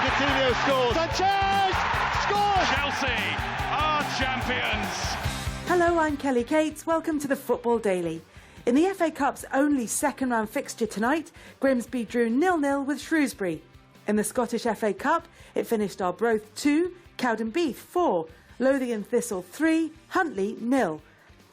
Coutinho scores. Sanchez scores. Chelsea are champions. Hello, I'm Kelly Cates. Welcome to the Football Daily. In the FA Cup's only second-round fixture tonight, Grimsby drew 0-0 with Shrewsbury. In the Scottish FA Cup, it finished Arbroath 2, Cowdenbeath 4, Lothian Thistle 3, Huntly 0.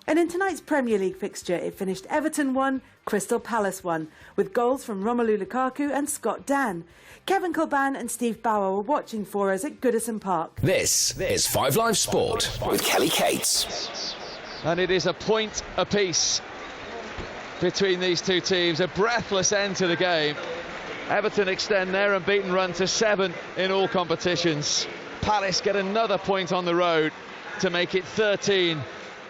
And in tonight's Premier League fixture, it finished Everton 1, Crystal Palace 1, with goals from Romelu Lukaku and Scott Dan. Kevin Kilban and Steve Bauer were watching for us at Goodison Park. This is 5 Live Sport with Kelly Cates. And it is a point apiece between these two teams. A breathless end to the game. Everton extend their unbeaten run to 7 in all competitions. Palace get another point on the road to make it 13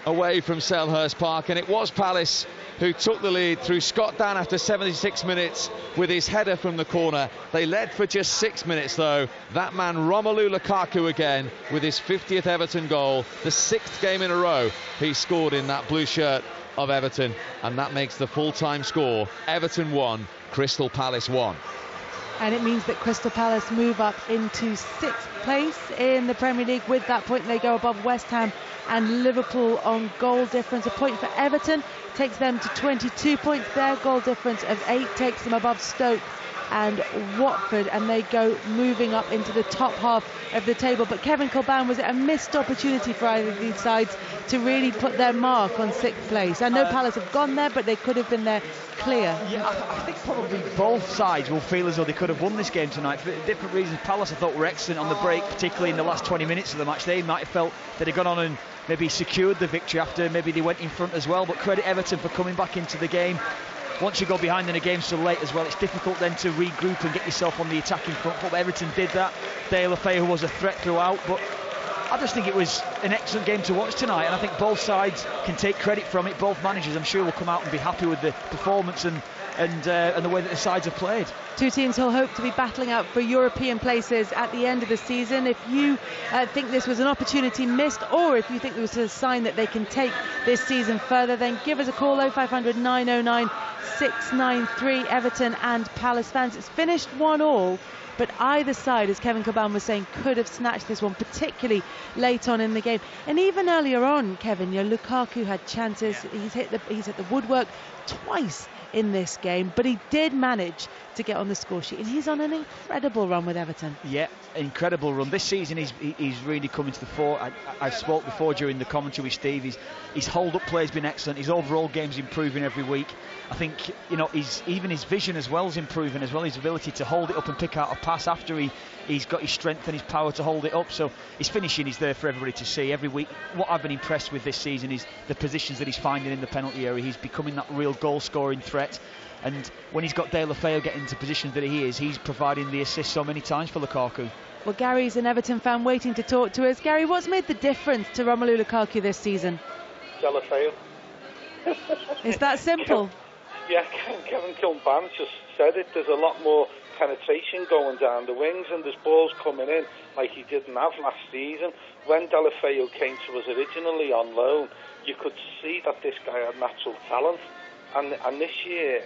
away from Selhurst Park, and it was Palace who took the lead through Scott Dan after 76 minutes with his header from the corner. They led for just 6 minutes though. That man Romelu Lukaku again with his 50th Everton goal, the 6th game in a row he scored in that blue shirt of Everton, and that makes the full-time score Everton 1, Crystal Palace 1. And it means that Crystal Palace move up into 6th place in the Premier League. With that point, they go above West Ham and Liverpool on goal difference. A point for Everton takes them to 22 points. Their goal difference of 8 takes them above Stoke and Watford, and they go moving up into the top half of the table. But Kevin Kilban, was it a missed opportunity for either of these sides to really put their mark on 6th place? I know Palace have gone there, but they could have been there clear. Yeah, I think probably both sides will feel as though they could have won this game tonight for different reasons. Palace, I thought, were excellent on the break, particularly in the last 20 minutes of the match. They might have felt they'd have gone on and maybe secured the victory after maybe they went in front as well. But credit Everton for coming back into the game. Once you go behind in a game so late as well, it's difficult then to regroup and get yourself on the attacking front. But Everton did that. Dale Lefebvre was a threat throughout, but I just think it was an excellent game to watch tonight, and I think both sides can take credit from it. Both managers, I'm sure, will come out and be happy with the performance and the way that the sides have played. Two teams who'll hope to be battling out for European places at the end of the season. If you think this was an opportunity missed, or if you think there was a sign that they can take this season further, then give us a call. 0500 909 693. Everton and Palace fans. It's finished 1-1, but either side, as Kevin Kilban was saying, could have snatched this one, particularly late on in the game. And even earlier on, Kevin, Lukaku had chances. He's hit the woodwork twice in this game, but he did manage to get on the score sheet, and he's on an incredible run with Everton. Yeah, incredible run. This season he's really coming to the fore. I spoke before during the commentary with Steve. His hold-up play has been excellent. His overall game's improving every week. I think even his vision as well is improving as well. His ability to hold it up and pick out a pass after he's got his strength and his power to hold it up. So his finishing is there for everybody to see every week. What I've been impressed with this season is the positions that he's finding in the penalty area. He's becoming that real goal-scoring threat. And when he's got Dale Lefebvre getting into positions that he is, he's providing the assist so many times for Lukaku. Well, Gary's an Everton fan waiting to talk to us. Gary, what's made the difference to Romelu Lukaku this season? Dale Lefebvre. Is that simple? Yeah, Kevin Kilban just said it. There's a lot more penetration going down the wings, and there's balls coming in like he didn't have last season. When Dale Lefebvre came to us originally on loan, you could see that this guy had natural talent. And this year,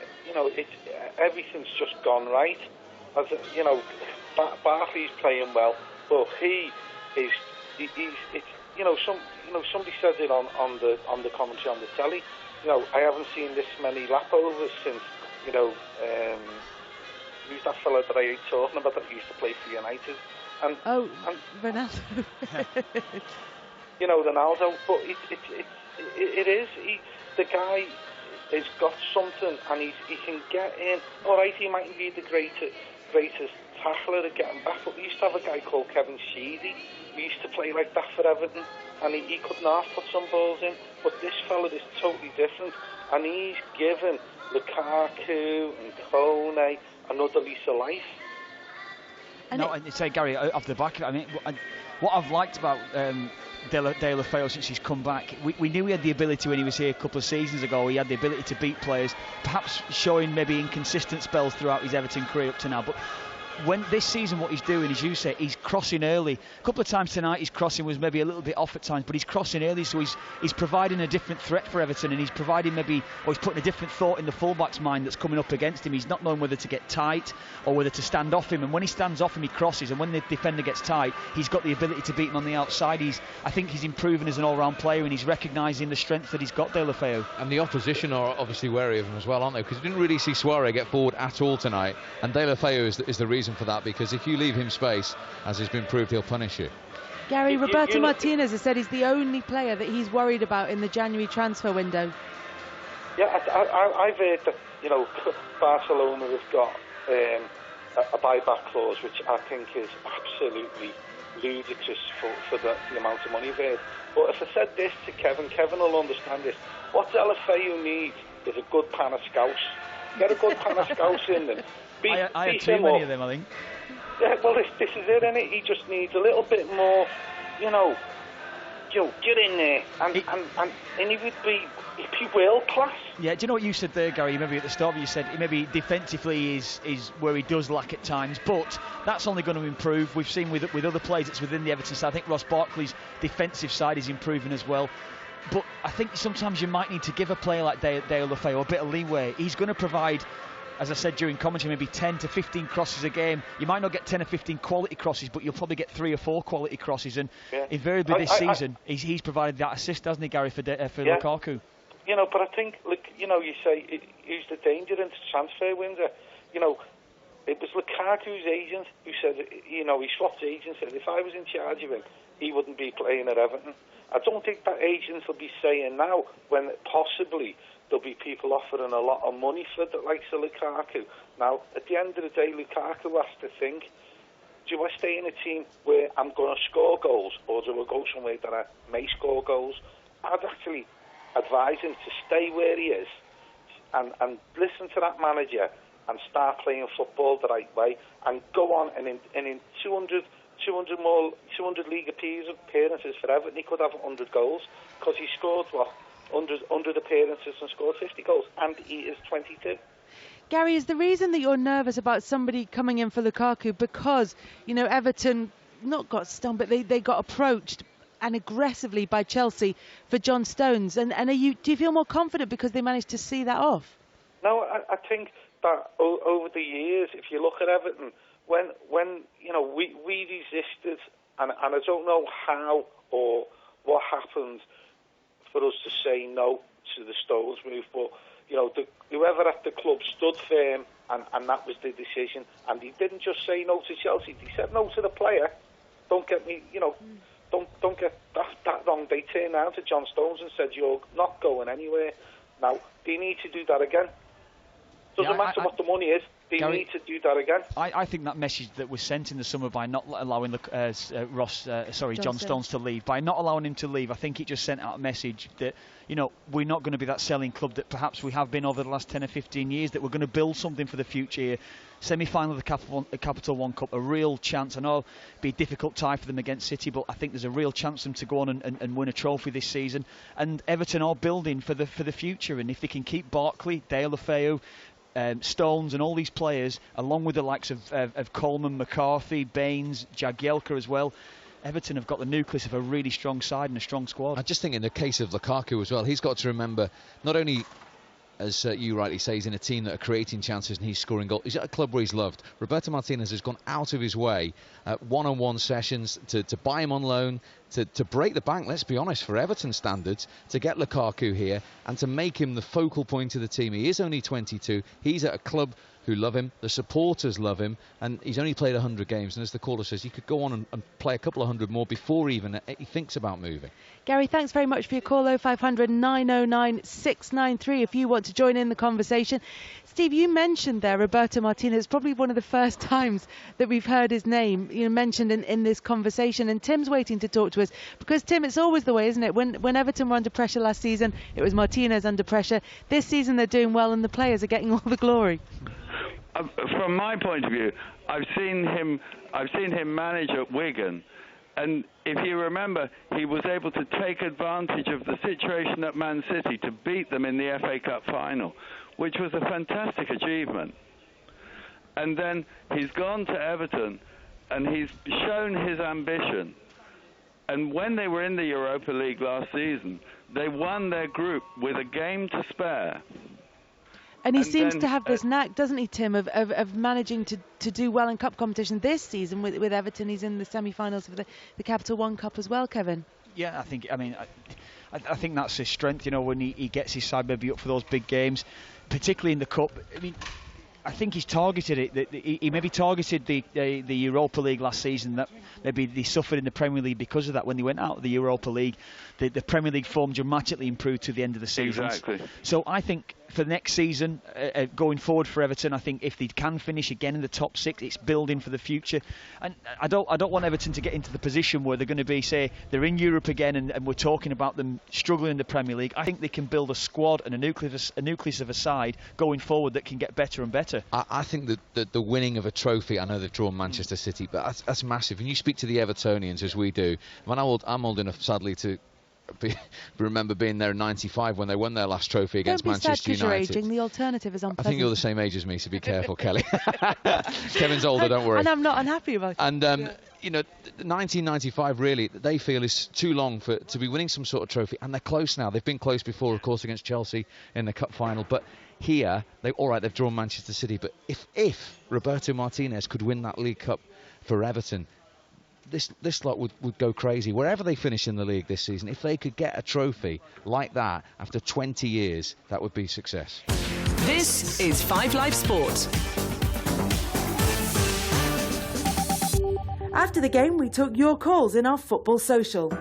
everything's just gone right. As Barkley's playing well, but somebody said it on the commentary on the telly. I haven't seen this many lapovers since who's that fellow that I hate talking about that used to play for United? And Ronaldo. Ronaldo. But it is. The guy has got something, and he can get in. All right, he mightn't be the greatest tackler at getting back, but we used to have a guy called Kevin Sheedy who used to play like that for Everton, and he could not put some balls in. But this fella is totally different, and he's given Lukaku and Kone another lease of life. And say, Gary, off the back of it, I mean, what I've liked about Dale Lefebvre since he's come back, we knew he had the ability when he was here a couple of seasons ago. He had the ability to beat players, perhaps showing maybe inconsistent spells throughout his Everton career up to now. But when this season what he's doing, as you say, he's crossing early. A couple of times tonight his crossing was maybe a little bit off at times, but he's crossing early, so he's providing a different threat for Everton, and he's providing he's putting a different thought in the fullback's mind that's coming up against him. He's not knowing whether to get tight or whether to stand off him, and when he stands off him he crosses, and when the defender gets tight he's got the ability to beat him on the outside. I think he's improving as an all-round player, and he's recognising the strength that he's got, Deulofeu. And the opposition are obviously wary of him as well, aren't they? Because you didn't really see Suarez get forward at all tonight, and Deulofeu is the reason for that, because if you leave him space, as has been proved, he'll punish you. Gary, Roberto Martinez has said he's the only player that he's worried about in the January transfer window. Yeah, I've heard that, Barcelona have got a buyback clause, which I think is absolutely ludicrous for the amount of money they've heard. But if I said this to Kevin will understand this. What Deulofeu needs is a good pan of scouts. Get a good pan of scouts in them. I have too many of them, I think. Yeah, well, this is it, innit? He just needs a little bit more, get in there, and he'd be world class. Yeah, do you know what you said there, Gary? Maybe at the start you said maybe defensively is where he does lack at times, but that's only going to improve. We've seen with other players that's within the Everton side. I think Ross Barkley's defensive side is improving as well. But I think sometimes you might need to give a player like Deulofeu a bit of leeway. He's going to provide, as I said during commentary, maybe 10 to 15 crosses a game. You might not get 10 or 15 quality crosses, but you'll probably get 3 or 4 quality crosses. And invariably this season, he's provided that assist, hasn't he, Gary, for Lukaku? But I think, you say, who's the danger in the transfer window? It was Lukaku's agent who said, he swapped agents, said if I was in charge of him, he wouldn't be playing at Everton. I don't think that agents will be saying now, when possibly there'll be people offering a lot of money for the likes of Lukaku. Now, at the end of the day, Lukaku has to think, do I stay in a team where I'm going to score goals, or do I go somewhere that I may score goals? I'd actually advise him to stay where he is and listen to that manager and start playing football the right way, and go on, and in 200 league appearances for Everton, he could have 100 goals, because he scored 100 appearances and scored 50 goals, and he is 22. Gary, is the reason that you're nervous about somebody coming in for Lukaku because, Everton not got stung, but they got approached and aggressively by Chelsea for John Stones, and do you feel more confident because they managed to see that off? No, I think that over the years, if you look at Everton, when we resisted, and I don't know how or what happened for us to say no to the Stones move, but whoever at the club stood firm, and that was the decision, and he didn't just say no to Chelsea, he said no to the player. Don't get me, don't get that wrong. They turned around to John Stones and said, you're not going anywhere. Now, they need to do that again. Doesn't matter what the money is. They need to do that again. I think that message that was sent in the summer by not allowing John Stones to leave, by not allowing him to leave, I think it just sent out a message that, we're not going to be that selling club that perhaps we have been over the last 10 or 15 years, that we're going to build something for the future here. Semi-final of the Capital One Cup, a real chance. I know it'll be a difficult tie for them against City, but I think there's a real chance for them to go on and win a trophy this season. And Everton are building for the future, and if they can keep Barkley, Deulofeu, Stones and all these players, along with the likes of Coleman, McCarthy, Baines, Jagielka as well, Everton have got the nucleus of a really strong side and a strong squad. I just think in the case of Lukaku as well, he's got to remember, not only, as you rightly say, he's in a team that are creating chances and he's scoring goals. He's at a club where he's loved. Roberto Martinez has gone out of his way, one-on-one sessions, to buy him on loan, to break the bank, let's be honest, for Everton standards, to get Lukaku here and to make him the focal point of the team. He is only 22. He's at a club who love him, the supporters love him, and he's only played 100 games, and as the caller says, he could go on and play a couple of hundred more before even he thinks about moving. Gary, thanks very much for your call, 0500 909 693 if you want to join in the conversation. Steve, you mentioned there Roberto Martinez. It's probably one of the first times that we've heard his name mentioned in this conversation, and Tim's waiting to talk to us, because Tim, it's always the way, isn't it? When Everton were under pressure last season, it was Martinez under pressure. This season they're doing well and the players are getting all the glory. From my point of view, I've seen him manage at Wigan, and if you remember, he was able to take advantage of the situation at Man City to beat them in the FA Cup final, which was a fantastic achievement. And then he's gone to Everton, and he's shown his ambition. And when they were in the Europa League last season, they won their group with a game to spare. And he seems to have this knack, doesn't he, Tim, of managing to do well in cup competition this season with Everton. He's in the semi-finals of the Capital One Cup as well, Kevin. Yeah, I think that's his strength, when he gets his side maybe up for those big games, particularly in the cup. I think he's targeted it. He maybe targeted the Europa League last season. That maybe they suffered in the Premier League because of that. When they went out of the Europa League, the Premier League form dramatically improved to the end of the season. Exactly. So I think for next season, going forward for Everton, I think if they can finish again in the top 6, it's building for the future. And I don't want Everton to get into the position where they're going to be, say, they're in Europe again and we're talking about them struggling in the Premier League. I think they can build a squad and a nucleus of a side going forward that can get better and better. I think that the winning of a trophy, I know they've drawn Manchester City, but that's massive. When you speak to the Evertonians, as we do, I'm old enough, sadly, to remember being there in '95 when they won their last trophy against Manchester United. You're aging. The alternative is unpleasant. I think you're the same age as me, so be careful, Kelly. Kevin's older, don't worry. And I'm not unhappy about it. And 1995 really, they feel is too long to be winning some sort of trophy, and they're close now. They've been close before, of course, against Chelsea in the cup final, but here they've drawn Manchester City. But if Roberto Martinez could win that League Cup for Everton, this lot would go crazy. Wherever they finish in the league this season, if they could get a trophy like that after 20 years, that would be success. This is 5 Live Sport. After the game, we took your calls in our football social.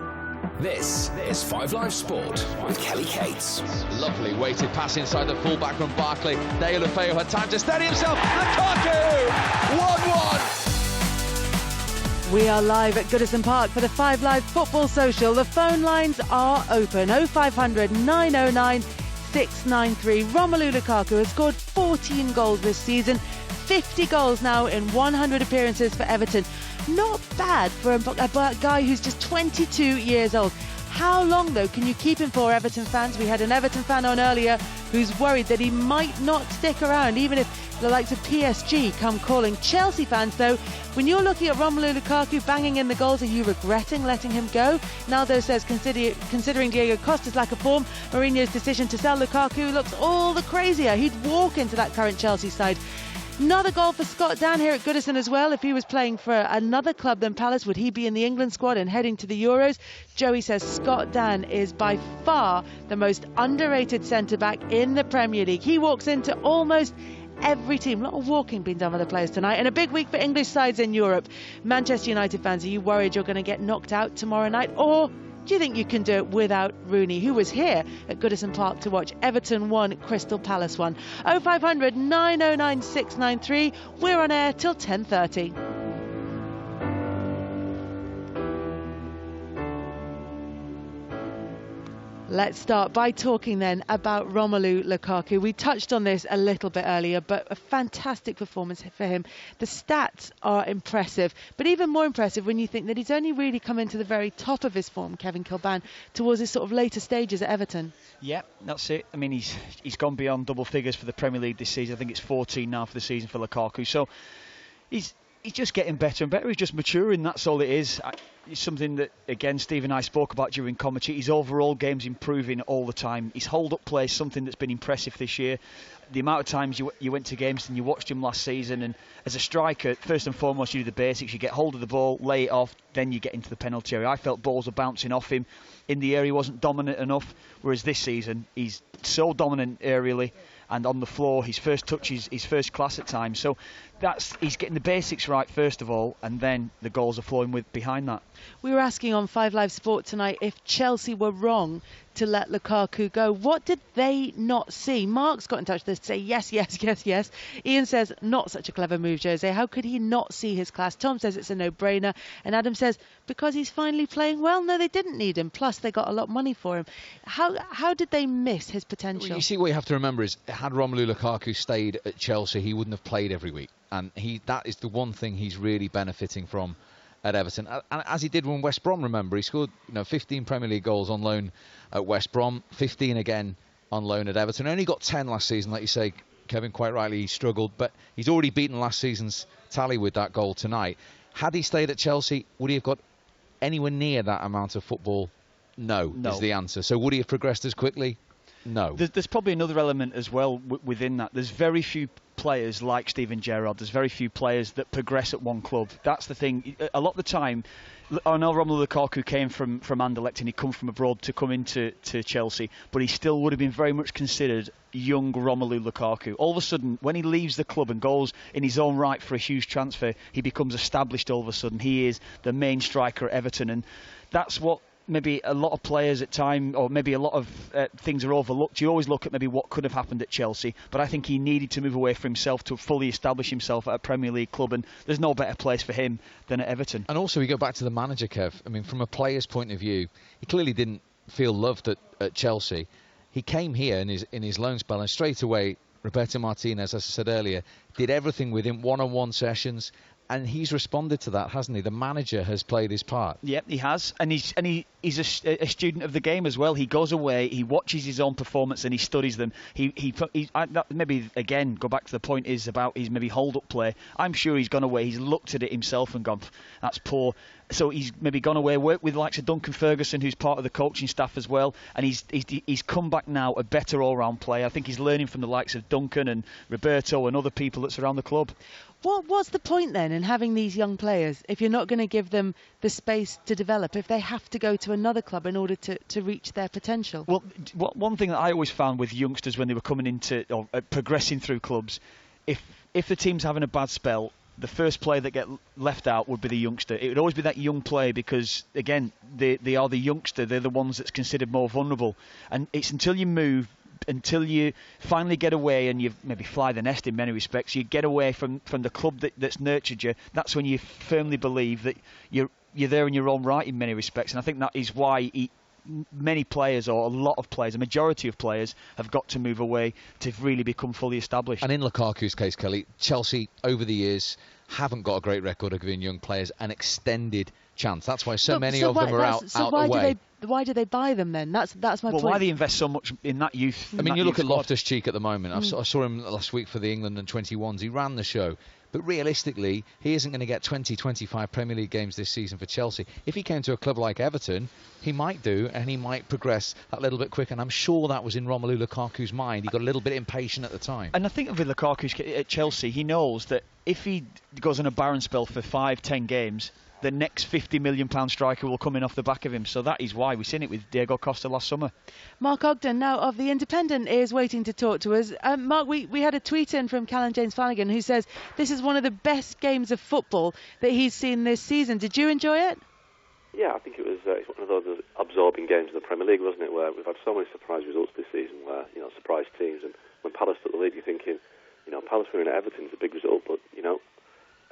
This is 5 Live Sport with Kelly Cates. Lovely weighted pass inside the fullback from Barkley. Deulofeu had time to steady himself. Lukaku! 1-1. We are live at Goodison Park for the 5 Live Football Social. The phone lines are open. 0500 909 693. Romelu Lukaku has scored 14 goals this season. 50 goals now in 100 appearances for Everton. Not bad for a guy who's just 22 years old. How long, though, can you keep him for, Everton fans? We had an Everton fan on earlier who's worried that he might not stick around, even if the likes of PSG come calling. Chelsea fans, though, when you're looking at Romelu Lukaku banging in the goals, are you regretting letting him go? Naldo says, considering Diego Costa's lack of form, Mourinho's decision to sell Lukaku looks all the crazier. He'd walk into that current Chelsea side. Another goal for Scott Dan here at Goodison as well. If he was playing for another club than Palace, would he be in the England squad and heading to the Euros? Joey says Scott Dan is by far the most underrated centre-back in the Premier League. He walks into almost every team. A lot of walking being done by the players tonight, and a big week for English sides in Europe. Manchester United fans, are you worried you're going to get knocked out tomorrow night, or do you think you can do it without Rooney, who was here at Goodison Park to watch Everton 1, Crystal Palace 1? 0500 909 693. We're on air till 10:30. Let's start by talking then about Romelu Lukaku. We touched on this a little bit earlier, but a fantastic performance for him. The stats are impressive, but even more impressive when you think that he's only really come into the very top of his form, Kevin Kilban, towards his sort of later stages at Everton. Yeah, that's it. I mean, he's gone beyond double figures for the Premier League this season. I think it's 14 now for the season for Lukaku. So he's just getting better and better. He's just maturing, that's all it is. It's something that, again, Steve and I spoke about during commentary. His overall game's improving all the time. His hold-up play is something that's been impressive this year. The amount of times you went to games and you watched him last season, and as a striker, first and foremost, you do the basics. You get hold of the ball, lay it off, then you get into the penalty area. I felt balls were bouncing off him. In the area, he wasn't dominant enough, whereas this season, he's so dominant aerially, and on the floor, his first touch is first class at times. So he's getting the basics right first of all, and then the goals are flowing behind that. We were asking on 5 Live Sport tonight if Chelsea were wrong to let Lukaku go. What did they not see? Mark's got in touch with us to say yes. Ian says, not such a clever move, Jose. How could he not see his class? Tom says it's a no-brainer. And Adam says, because he's finally playing well. No, they didn't need him. Plus, they got a lot of money for him. How did they miss his potential? Well, you see, what you have to remember is, had Romelu Lukaku stayed at Chelsea, he wouldn't have played every week. And that is the one thing he's really benefiting from at Everton, and as he did when West Brom. Remember, he scored 15 Premier League goals on loan at West Brom, 15 again on loan at Everton. Only got 10 last season, like you say, Kevin, quite rightly, he struggled, but he's already beaten last season's tally with that goal tonight. Had he stayed at Chelsea, would he have got anywhere near that amount of football? No, is the answer. So would he have progressed as quickly? No. There's probably another element as well within that. There's very few players like Steven Gerrard. There's very few players that progress at one club. That's the thing. A lot of the time, I know Romelu Lukaku came from Anderlecht and he come from abroad to come into Chelsea, but he still would have been very much considered young Romelu Lukaku. All of a sudden, when he leaves the club and goes in his own right for a huge transfer, he becomes established all of a sudden. He is the main striker at Everton, and that's what maybe a lot of players at time, or maybe a lot of things are overlooked. You always look at maybe what could have happened at Chelsea, but I think he needed to move away for himself to fully establish himself at a Premier League club, and there's no better place for him than at Everton. And also we go back to the manager, Kev. I mean, from a player's point of view, he clearly didn't feel loved at Chelsea. He came here in his loan spell, and straight away Roberto Martinez, as I said earlier, did everything with him, one-on-one sessions. And he's responded to that, hasn't he? The manager has played his part. Yep, he has, and he's a student of the game as well. He goes away, he watches his own performance, and he studies them. Maybe again go back to the point is about his maybe hold-up play. I'm sure he's gone away. He's looked at it himself and gone, that's poor. So he's maybe gone away, worked with the likes of Duncan Ferguson, who's part of the coaching staff as well, and he's come back now a better all-round player. I think he's learning from the likes of Duncan and Roberto and other people that's around the club. What's the point then in having these young players if you're not going to give them the space to develop, if they have to go to another club in order to reach their potential? Well, one thing that I always found with youngsters when they were coming into or progressing through clubs, if the team's having a bad spell, the first player that get left out would be the youngster. It would always be that young player because, again, they are the youngster. They're the ones that's considered more vulnerable. And it's until you move, until you finally get away and you maybe fly the nest in many respects, you get away from the club that's nurtured you, that's when you firmly believe that you're there in your own right in many respects. And I think that is why many players, or a lot of players, a majority of players, have got to move away to really become fully established. And in Lukaku's case, Kelly, Chelsea over the years haven't got a great record of giving young players an extended chance. That's why so many of them are out the way. Why do they buy them then? That's my point. Well, why they invest so much in that youth? I mean, you look at Loftus-Cheek at the moment. I saw him last week for the England and 21s. He ran the show. But realistically, he isn't going to get 20, 25 Premier League games this season for Chelsea. If he came to a club like Everton, he might do, and he might progress that little bit quicker. And I'm sure that was in Romelu Lukaku's mind. He got a little bit impatient at the time. And I think with Lukaku at Chelsea, he knows that if he goes on a barren spell for 5-10 games, the next £50 million striker will come in off the back of him. So that is why we've seen it with Diego Costa last summer. Mark Ogden, now of The Independent, is waiting to talk to us. Mark, we had a tweet in from Callum James Flanagan who says this is one of the best games of football that he's seen this season. Did you enjoy it? Yeah, I think it was it's one of those absorbing games in the Premier League, wasn't it, where we've had so many surprise results this season, where, surprise teams. And when Palace took the lead, you're thinking, Palace winning at Everton is a big result, but,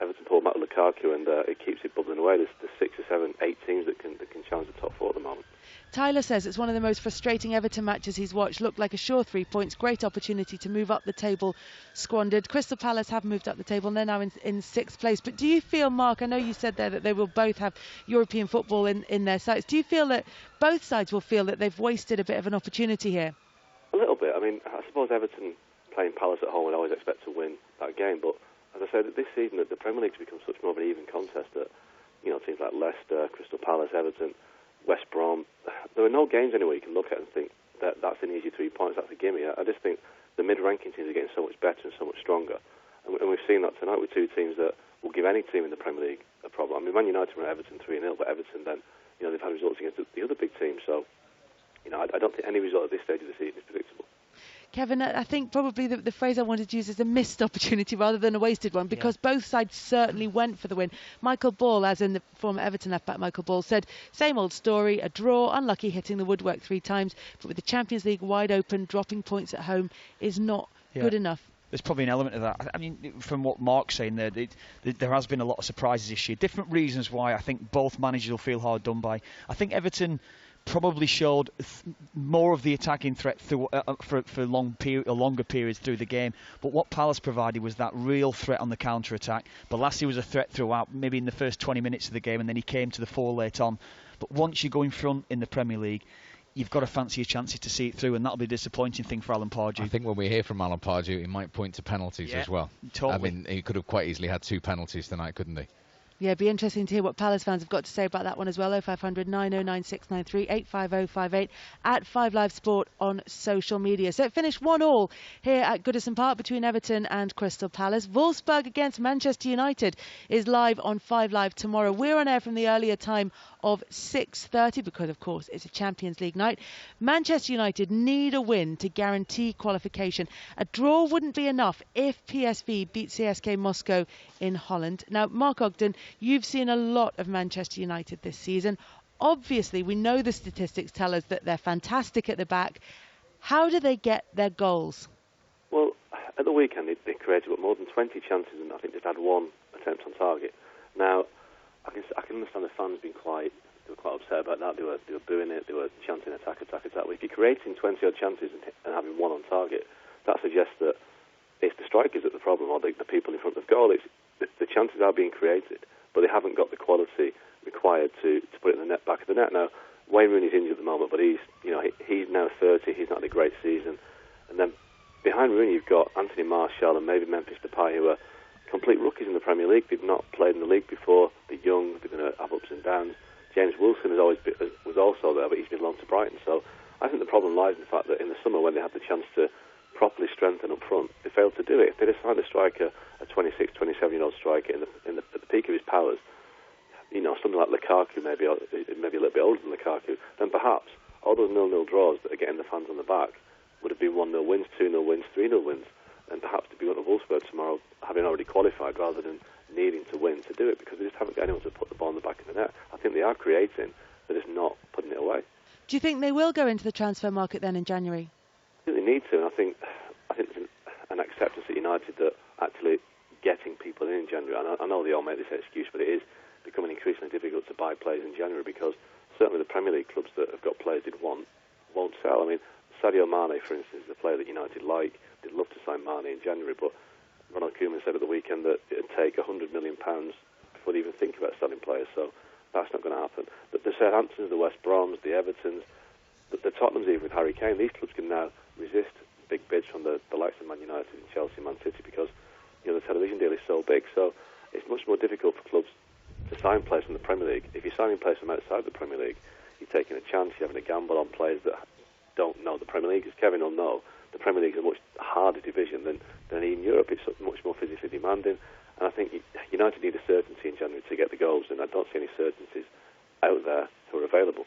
Everton pulled back with Lukaku, and it keeps it bubbling away. There's 6 or 7, 8 teams that can challenge the top 4 at the moment. Tyler says it's one of the most frustrating Everton matches he's watched. Looked like a sure 3 points. Great opportunity to move up the table, squandered. Crystal Palace have moved up the table and they're now in 6th place. But do you feel, Mark, I know you said there that they will both have European football in their sights. Do you feel that both sides will feel that they've wasted a bit of an opportunity here? A little bit. I mean, I suppose Everton playing Palace at home would always expect to win that game, but as I said, this season the Premier League's become such more of an even contest that, teams like Leicester, Crystal Palace, Everton, West Brom, there are no games anywhere you can look at and think that that's an easy 3 points, that's a gimme. I just think the mid-ranking teams are getting so much better and so much stronger. And we've seen that tonight with 2 teams that will give any team in the Premier League a problem. I mean, Man United were at Everton 3-0, but Everton then, they've had results against the other big teams. So, I don't think any result at this stage of the season is predictable. Kevin, I think probably the phrase I wanted to use is a missed opportunity rather than a wasted one, because both sides certainly went for the win. Michael Ball, as in the former Everton left-back Michael Ball, said, same old story, a draw, unlucky hitting the woodwork 3 times, but with the Champions League wide open, dropping points at home is not good enough. There's probably an element of that. I mean, from what Mark's saying there has been a lot of surprises this year. Different reasons why I think both managers will feel hard done by. I think Everton probably showed more of the attacking threat through, for longer periods through the game. But what Palace provided was that real threat on the counter-attack. Balassi was a threat throughout, maybe in the first 20 minutes of the game, and then he came to the fore late on. But once you go in front in the Premier League, you've got to fancy your chances to see it through, and that'll be a disappointing thing for Alan Pardew. I think when we hear from Alan Pardew, he might point to penalties as well. Totally. I mean, he could have quite easily had 2 penalties tonight, couldn't he? Yeah, it'd be interesting to hear what Palace fans have got to say about that one as well. 0500 9096 693 85058 at 5Live Sport on social media. So it finished 1-1 here at Goodison Park between Everton and Crystal Palace. Wolfsburg against Manchester United is live on 5Live tomorrow. We're on air from the earlier time of 6:30 because, of course, it's a Champions League night. Manchester United need a win to guarantee qualification. A draw wouldn't be enough if PSV beat CSKA Moscow in Holland. Now, Mark Ogden, you've seen a lot of Manchester United this season. Obviously, we know the statistics tell us that they're fantastic at the back. How do they get their goals? Well, at the weekend, they created more than 20 chances and I think just had 1 attempt on target. Now, I can understand the fans being quite upset about that. They were booing it. They were chanting attack. Well, if you're creating 20-odd chances and having 1 on target, that suggests that it's the strikers that the problem, or the people in front of the goal. The chances are being created, but they haven't got the quality required to put it in the net, back of the net. Now, Wayne Rooney's injured at the moment, but he's now 30. He's not had a great season. And then behind Rooney, you've got Anthony Martial and maybe Memphis Depay, who are complete rookies in the Premier League. They've not played in the league before. They're young. They're going to have ups and downs. James Wilson was also there, but he's been loaned to Brighton. So I think the problem lies in the fact that in the summer, when they had the chance to properly strengthen up front, they failed to do it. If they'd have signed a striker, a 26, 27-year-old striker at the peak of his powers, something like Lukaku, maybe a little bit older than Lukaku, then perhaps all those 0-0 draws that are getting the fans on the back would have been 1-0 wins, 2-0 wins, 3-0 wins, and perhaps to be going to Wolfsburg tomorrow, having already qualified, rather than needing to win to do it, because they just haven't got anyone to put the ball in the back of the net. I think they are creating, they're just not putting it away. Do you think they will go into the transfer market then in January? I think they need to, and I think there's an acceptance at United that actually getting people in January, I know they all make this excuse, but it is becoming increasingly difficult to buy players in January, because certainly the Premier League clubs that have got players they'd want won't sell. I mean, Sadio Mane, for instance, is a player that United like. They'd love to sign Mane in January, but Ronald Koeman said at the weekend that it'd take £100 million before they even think about selling players, so that's not going to happen. But the Southamptons, the West Broms, the Evertons, the Tottenhams, even with Harry Kane, these clubs can now resist big bids from the likes of Man United and Chelsea, Man City, because the television deal is so big. So it's much more difficult for clubs to sign players from the Premier League. If you're signing players from outside the Premier League, you're taking a chance, you're having a gamble on players that don't know the Premier League. As Kevin will know, the Premier League is a much harder division than in Europe. It's much more physically demanding, and I think United need a certainty in January to get the goals, and I don't see any certainties out there who are available.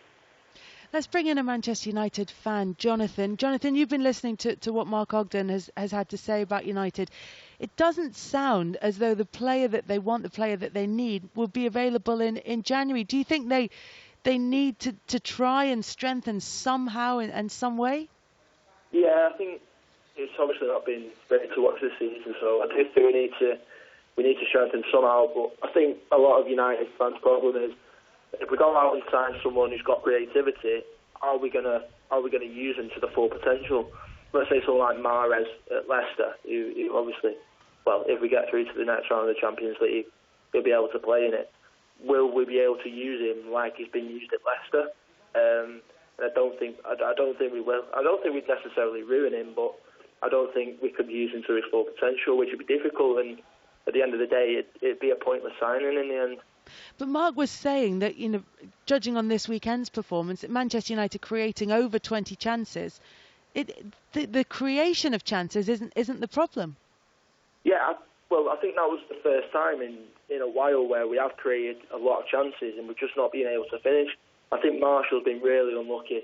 Let's bring in a Manchester United fan, Jonathan. Jonathan, you've been listening to what Mark Ogden has had to say about United. It doesn't sound as though the player that they want, the player that they need, will be available in January. Do you think they need to try and strengthen somehow in some way? Yeah, I think it's obviously not been great to watch this season, so I do think we need to strengthen somehow. But I think a lot of United fans' problem is, if we go out and sign someone who's got creativity, are we gonna use him to the full potential? Let's say someone like Mahrez at Leicester, who obviously, well, if we get through to the next round of the Champions League, he'll be able to play in it. Will we be able to use him like he's been used at Leicester? I don't think we will. I don't think we'd necessarily ruin him, but I don't think we could use him to his full potential, which would be difficult. And at the end of the day, it'd be a pointless signing in the end. But Mark was saying that, judging on this weekend's performance, at Manchester United creating over 20 chances, the creation of chances isn't the problem. Yeah, well, I think that was the first time in a while where we have created a lot of chances and we've just not been able to finish. I think Marshall's been really unlucky.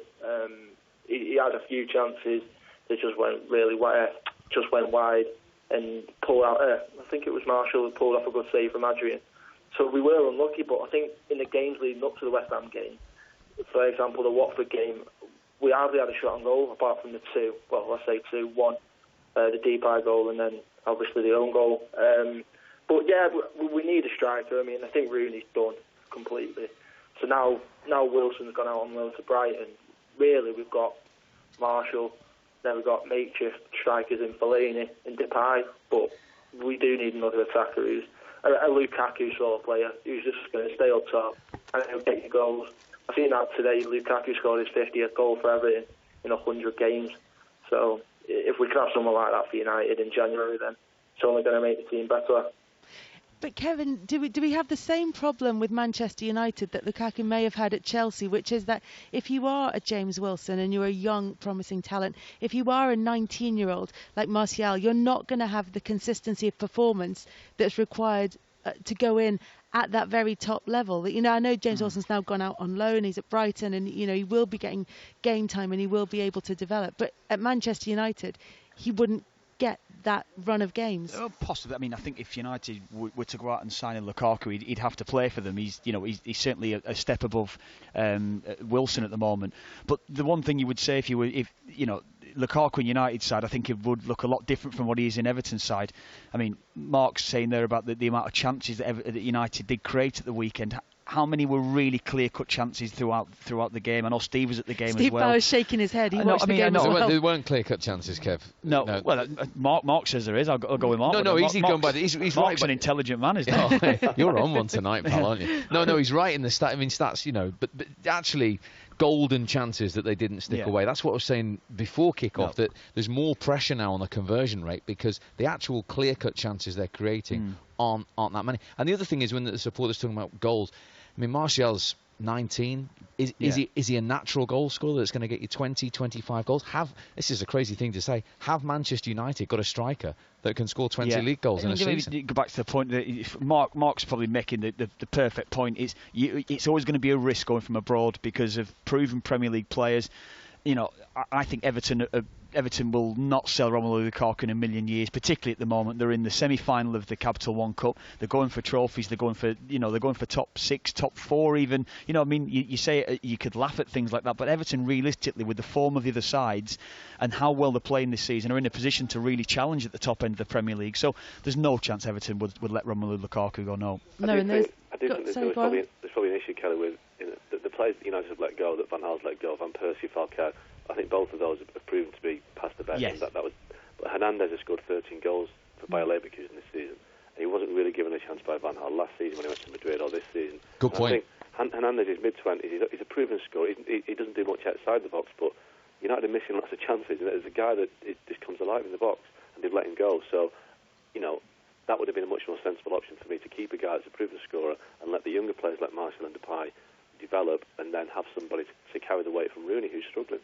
He had a few chances that just went wide and pulled out. I think it was Marshall who pulled off a good save from Adrian. So we were unlucky, but I think in the games leading up to the West Ham game, for example, the Watford game, we hardly had a shot on goal apart from the two. Well, let's say two. One, the Depay goal, and then obviously the own goal. But yeah, we need a striker. I mean, I think Rooney's done completely. So now Wilson's gone out on loan to Brighton. Really, we've got Marshall, then we've got makeshift strikers in Fellaini and Depay, but we do need another attacker who's a Lukaku sort of player who's just going to stay up top and he'll get you goals. I seen that today. Lukaku scored his 50th goal for Everton in 100 games. So if we can have someone like that for United in January, then it's only going to make the team better. But Kevin, do we have the same problem with Manchester United that Lukaku may have had at Chelsea, which is that if you are a James Wilson and you're a young, promising talent, if you are a 19-year-old like Martial, you're not going to have the consistency of performance that's required to go in at that very top level. You know, I know James Wilson's now gone out on loan, he's at Brighton, and you know he will be getting game time and he will be able to develop. But at Manchester United, he wouldn't get that run of games. Possibly. I mean, I think if United were to go out and sign in Lukaku, he'd have to play for them. He's certainly a step above Wilson at the moment. But the one thing you would say if Lukaku in United's side, I think it would look a lot different from what he is in Everton's side. I mean, Mark's saying there about the amount of chances that United did create at the weekend. How many were really clear-cut chances throughout the game? I know Steve was at the game as well. Steve Bauer's shaking his head. He watched the game as well. There weren't clear-cut chances, Kev. No. Well, Mark says there is. I'll go with Mark. No, he's going by. He's Mark's right. An intelligent man, isn't he? You're on one tonight, pal, aren't you? No, he's right in the stats. You know, but actually, golden chances that they didn't stick away. That's what I was saying before kick-off. That there's more pressure now on the conversion rate because the actual clear-cut chances they're creating aren't that many. And the other thing is when the supporters talking about goals. I mean, Martial's 19. Is he a natural goal scorer that's going to get you 20, 25 goals? This is a crazy thing to say. Have Manchester United got a striker that can score 20 league goals in a season? Go back to the point that Mark's probably making the perfect point. It's always going to be a risk going from abroad because of proven Premier League players. You know, I think Everton will not sell Romelu Lukaku in a million years, particularly at the moment. They're in the semi-final of the Capital One Cup. They're going for trophies. They're going for top 6, top 4 even. You know, I mean, you say you could laugh at things like that, but Everton realistically, with the form of the other sides and how well they're playing this season, are in a position to really challenge at the top end of the Premier League. So there's no chance Everton would let Romelu Lukaku go. No. I do think there's probably an issue, Kelly, with the players that United have let go, that Van Gaal's let go, Van Persie, Falcao. I think both of those have proven to be past the best. Yes. But Hernandez has scored 13 goals for Bayer Leverkusen this season. And he wasn't really given a chance by Van Gaal last season when he went to Madrid, or this season. Good point. I think Hernandez is mid-20s. He's a proven scorer. He doesn't do much outside the box, but United are missing lots of chances. There's a guy that just comes alive in the box, and they've let him go. So, you know, that would have been a much more sensible option for me, to keep a guy that's a proven scorer and let the younger players like Martial and Depay develop, and then have somebody to carry the weight from Rooney, who's struggling.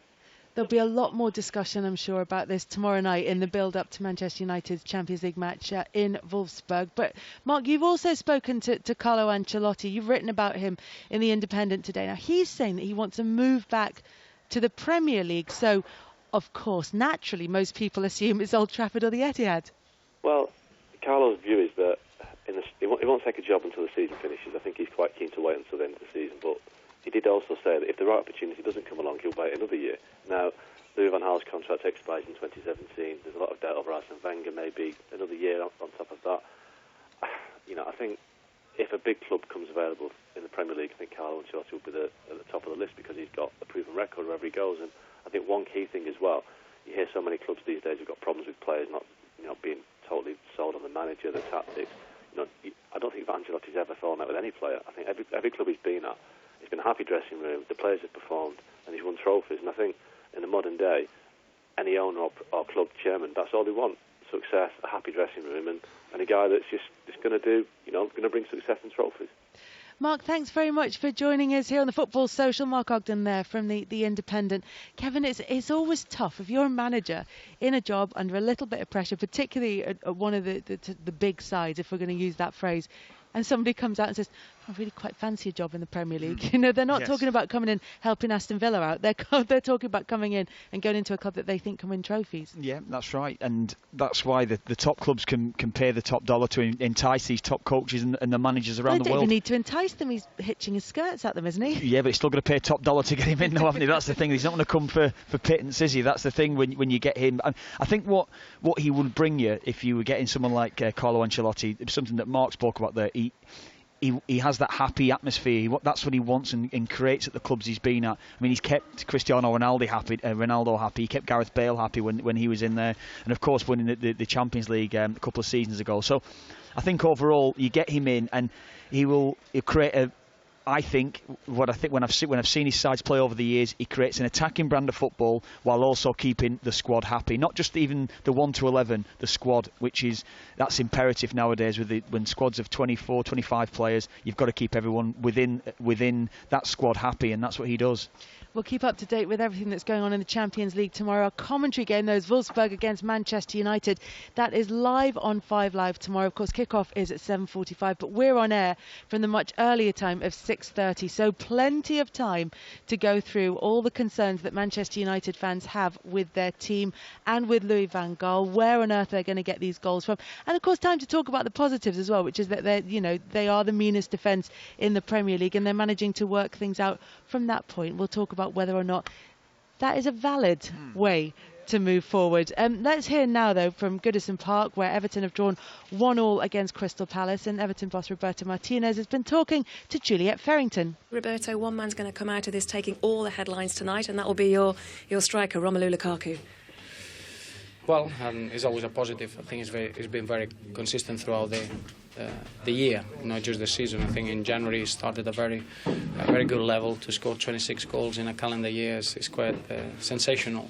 There'll be a lot more discussion, I'm sure, about this tomorrow night in the build-up to Manchester United's Champions League match in Wolfsburg. But, Mark, you've also spoken to Carlo Ancelotti. You've written about him in The Independent today. Now, he's saying that he wants to move back to the Premier League. So, of course, naturally, most people assume it's Old Trafford or the Etihad. Well, Carlo's view is that he won't take a job until the season finishes. I think he's quite keen to wait until the end of the season, but he did also say that if the right opportunity doesn't come along, he'll wait another year. Now, Louis van Gaal's contract expires in 2017. There's a lot of doubt over Arsene Wenger, maybe another year on top of that. You know, I think if a big club comes available in the Premier League, I think Carlo Ancelotti will be at the top of the list because he's got a proven record wherever he goes. And I think one key thing as well, you hear so many clubs these days have got problems with players not being totally sold on the manager, the tactics. I don't think Ancelotti's ever fallen out with any player. I think every club he's been at, it's been a happy dressing room, the players have performed, and he's won trophies. And I think in the modern day, any owner or club chairman, that's all they want: success, a happy dressing room, and a guy that's just going to bring success and trophies. Mark, thanks very much for joining us here on the Football Social. Mark Ogden there from the Independent. Kevin, it's always tough if you're a manager in a job under a little bit of pressure, particularly at one of the big sides, if we're going to use that phrase, and somebody comes out and says, I really quite fancy a job in the Premier League. You know, they're not talking about coming in helping Aston Villa out. They're talking about coming in and going into a club that they think can win trophies. Yeah, that's right. And that's why the top clubs can pay the top dollar to entice these top coaches and the managers around the world. They don't even need to entice them. He's hitching his skirts at them, isn't he? Yeah, but he's still going to pay top dollar to get him in, though, haven't he? That's the thing. He's not going to come for pittance, is he? That's the thing when you get him. I think what he would bring you if you were getting someone like Carlo Ancelotti, something that Mark spoke about there, he has that happy atmosphere. That's what he wants and creates at the clubs he's been at. I mean, he's kept Cristiano Ronaldo happy. He kept Gareth Bale happy when he was in there, and of course winning the Champions League a couple of seasons ago. So I think overall you get him in and he'll create I think when I've seen his sides play over the years, he creates an attacking brand of football while also keeping the squad happy. Not just even the 1 to 11, the squad, that's imperative nowadays. When squads of 24, 25 players, you've got to keep everyone within that squad happy, and that's what he does. We'll keep up to date with everything that's going on in the Champions League tomorrow. Our commentary game, though, is Wolfsburg against Manchester United. That is live on 5 Live tomorrow. Of course, kickoff is at 7:45, but we're on air from the much earlier time of 6:30. So plenty of time to go through all the concerns that Manchester United fans have with their team and with Louis van Gaal. Where on earth they're going to get these goals from? And of course, time to talk about the positives as well, which is that they are the meanest defence in the Premier League, and they're managing to work things out from that point. We'll talk about whether or not that is a valid way to move forward. Let's hear now, though, from Goodison Park, where Everton have drawn 1-1 against Crystal Palace, and Everton boss Roberto Martinez has been talking to Juliet Farrington. Roberto, one man's going to come out of this taking all the headlines tonight, and that will be your striker, Romelu Lukaku. Well, it's always a positive. I think it's been very consistent throughout the year, not just the season. I think in January he started a very good level. To score 26 goals in a calendar year is quite sensational.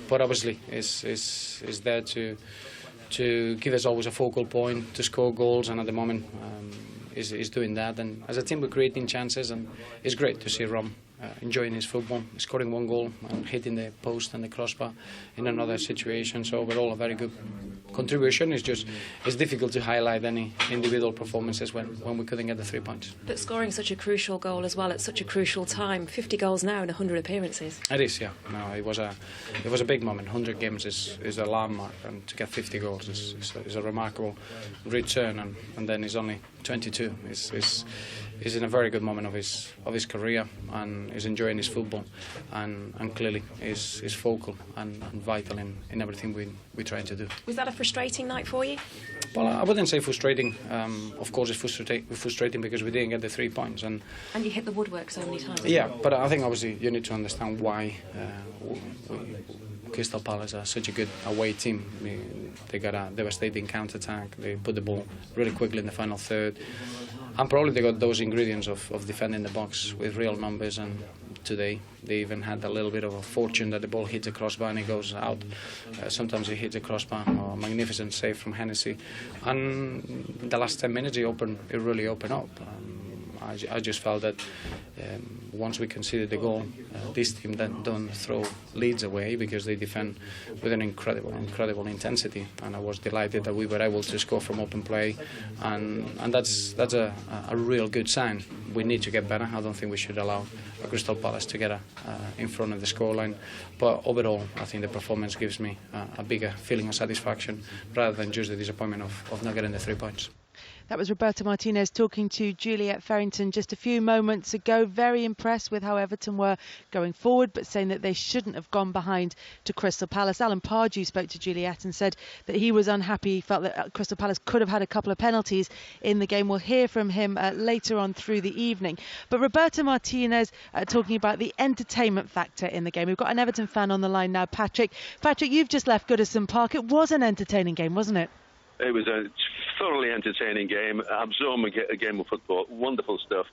But obviously, is there to give us always a focal point to score goals, and at the moment is doing that. And as a team, we're creating chances, and it's great to see Rom enjoying his football, scoring 1 goal and hitting the post and the crossbar in another situation. So overall, a very good contribution. It's difficult to highlight any individual performances when we couldn't get the 3 points. But scoring such a crucial goal as well at such a crucial time, 50 goals now in 100 appearances. It is, yeah. No, it was a big moment. 100 games is a landmark, and to get 50 goals is a remarkable return. And then he's only 22. He's in a very good moment of his career, and is enjoying his football, and clearly is focal and vital in everything we're trying to do. Was that a frustrating night for you? Well, I wouldn't say frustrating. Of course, it's frustrating because we didn't get the 3 points, and you hit the woodwork so many times. Yeah, but I think obviously you need to understand why Crystal Palace are such a good away team. They got a devastating counter-attack. They put the ball really quickly in the final third. And probably they got those ingredients of defending the box with real numbers, and today they even had a little bit of a fortune that the ball hits the crossbar and it goes out. Sometimes it hits the crossbar, or a magnificent save from Hennessy. And the last 10 minutes it really opened up. I just felt that once we conceded the goal, this team then don't throw leads away, because they defend with an incredible intensity. And I was delighted that we were able to score from open play, and that's a real good sign. We need to get better. I don't think we should allow Crystal Palace to get in front of the scoreline. But overall, I think the performance gives me a bigger feeling of satisfaction rather than just the disappointment of not getting the 3 points. That was Roberto Martinez talking to Juliet Farrington just a few moments ago. Very impressed with how Everton were going forward, but saying that they shouldn't have gone behind to Crystal Palace. Alan Pardew spoke to Juliet and said that he was unhappy. He felt that Crystal Palace could have had a couple of penalties in the game. We'll hear from him later on through the evening. But Roberto Martinez talking about the entertainment factor in the game. We've got an Everton fan on the line now, Patrick. Patrick, you've just left Goodison Park. It was an entertaining game, wasn't it? It was a thoroughly entertaining game, absorbing a game of football. Wonderful stuff.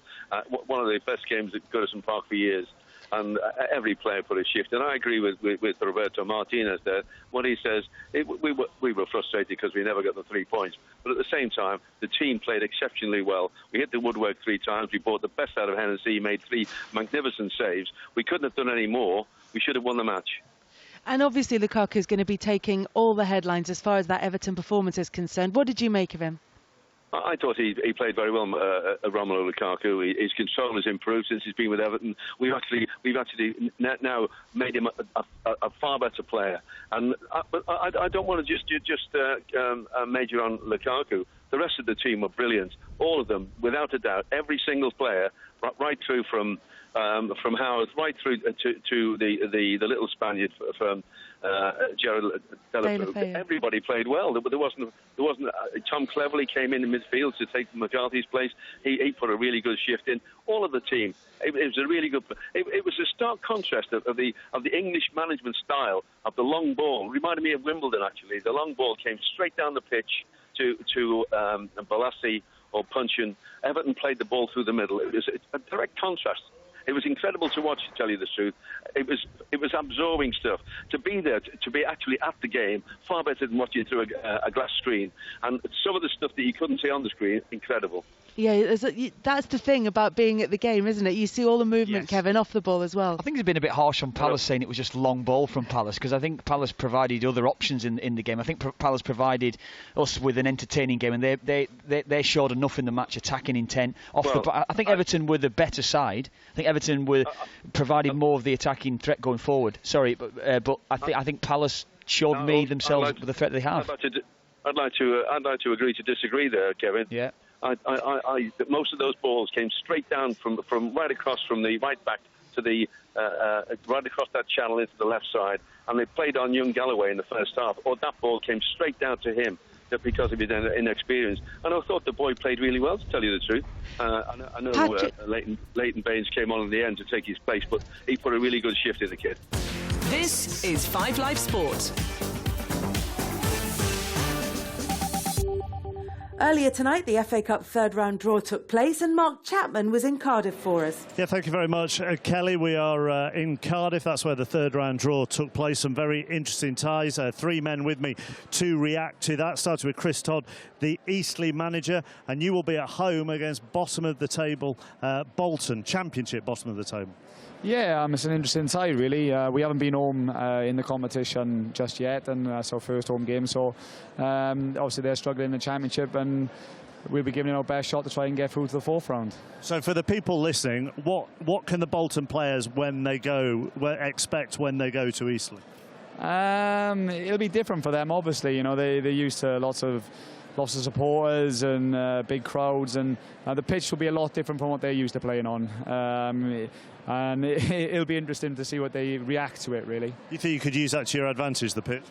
One of the best games at Goodison Park for years. And every player put a shift. And I agree with Roberto Martinez there. What he says, we were frustrated because we never got the 3 points. But at the same time, the team played exceptionally well. We hit the woodwork 3 times. We brought the best out of Hennessy. He made 3 magnificent saves. We couldn't have done any more. We should have won the match. And obviously Lukaku is going to be taking all the headlines as far as that Everton performance is concerned. What did you make of him? I thought he played very well, Romelu Lukaku. His control has improved since he's been with Everton. We've actually now made him a far better player. And I don't want to just major on Lukaku. The rest of the team were brilliant. All of them, without a doubt. Every single player, right through from Howard right through to the little Spaniard from Gerard Deulofeu. Everybody played well. There wasn't Tom Cleverley came in midfield to take McCarthy's place. He put a really good shift in. All of the team. It was a really good. It was a stark contrast of the English management style of the long ball. Reminded me of Wimbledon actually. The long ball came straight down the pitch to Balassi or punching. Everton played the ball through the middle. It was a direct contrast. It was incredible to watch, to tell you the truth. It was absorbing stuff. To be there, to be actually at the game, far better than watching through a glass screen. And some of the stuff that you couldn't see on the screen, incredible. Yeah, that's the thing about being at the game, isn't it? You see all the movement, Kevin, off the ball as well. I think it's been a bit harsh on Palace saying it was just long ball from Palace, because I think Palace provided other options in the game. I think Palace provided us with an entertaining game, and they showed enough in the match, attacking intent. I think Everton were the better side. I think Everton were providing more of the attacking threat going forward. Sorry, but I think Palace showed themselves with the threat they have. I'd like to agree to disagree there, Kevin. Yeah. Most of those balls came straight down from right across from the right back to the right across that channel into the left side, and they played on young Galloway in the first half. Or that ball came straight down to him because of his inexperience. And I thought the boy played really well, to tell you the truth. I know Leighton Baines came on in the end to take his place, but he put a really good shift in the kid. This is 5 Live Sport. Earlier tonight, the FA Cup third-round draw took place and Mark Chapman was in Cardiff for us. Yeah, thank you very much, Kelly. We are in Cardiff. That's where the third-round draw took place. Some very interesting ties. 3 men with me to react to that. Starting with Chris Todd, the Eastleigh manager, and you will be at home against bottom of the table Bolton, Championship bottom of the table. Yeah, it's an interesting side, really. We haven't been home in the competition just yet, and that's our first home game. So obviously they're struggling in the Championship, and we'll be giving it our best shot to try and get through to the 4th round. So for the people listening, what can the Bolton players expect when they go to Eastleigh? It'll be different for them, obviously. You know, they're used to lots of supporters and big crowds, and the pitch will be a lot different from what they're used to playing on. And it'll be interesting to see what they react to it, really. You think you could use that to your advantage, the pitch?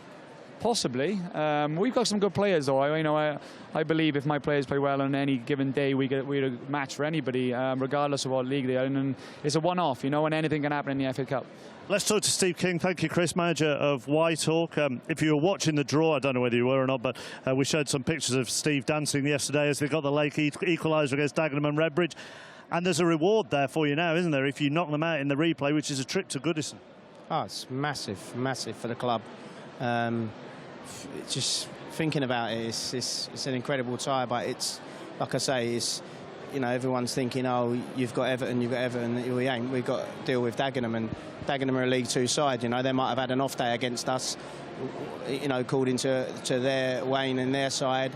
Possibly. We've got some good players, though. I believe if my players play well on any given day, we're a match for anybody, regardless of what league they're in. And it's a one-off, and anything can happen in the FA Cup. Let's talk to Steve King. Thank you, Chris, manager of Whitehawk. If you were watching the draw, I don't know whether you were or not, but we showed some pictures of Steve dancing yesterday as they got the late equaliser against Dagenham and Redbridge. And there's a reward there for you now, isn't there, if you knock them out in the replay, which is a trip to Goodison? Oh, it's massive for the club. Just thinking about it, it's an incredible tie, but it's, like I say, it's, everyone's thinking, oh, you've got Everton. We ain't. We've got to deal with Dagenham, and Dagenham are a League 2 side. They might have had an off day against us, according to their Wayne and their side.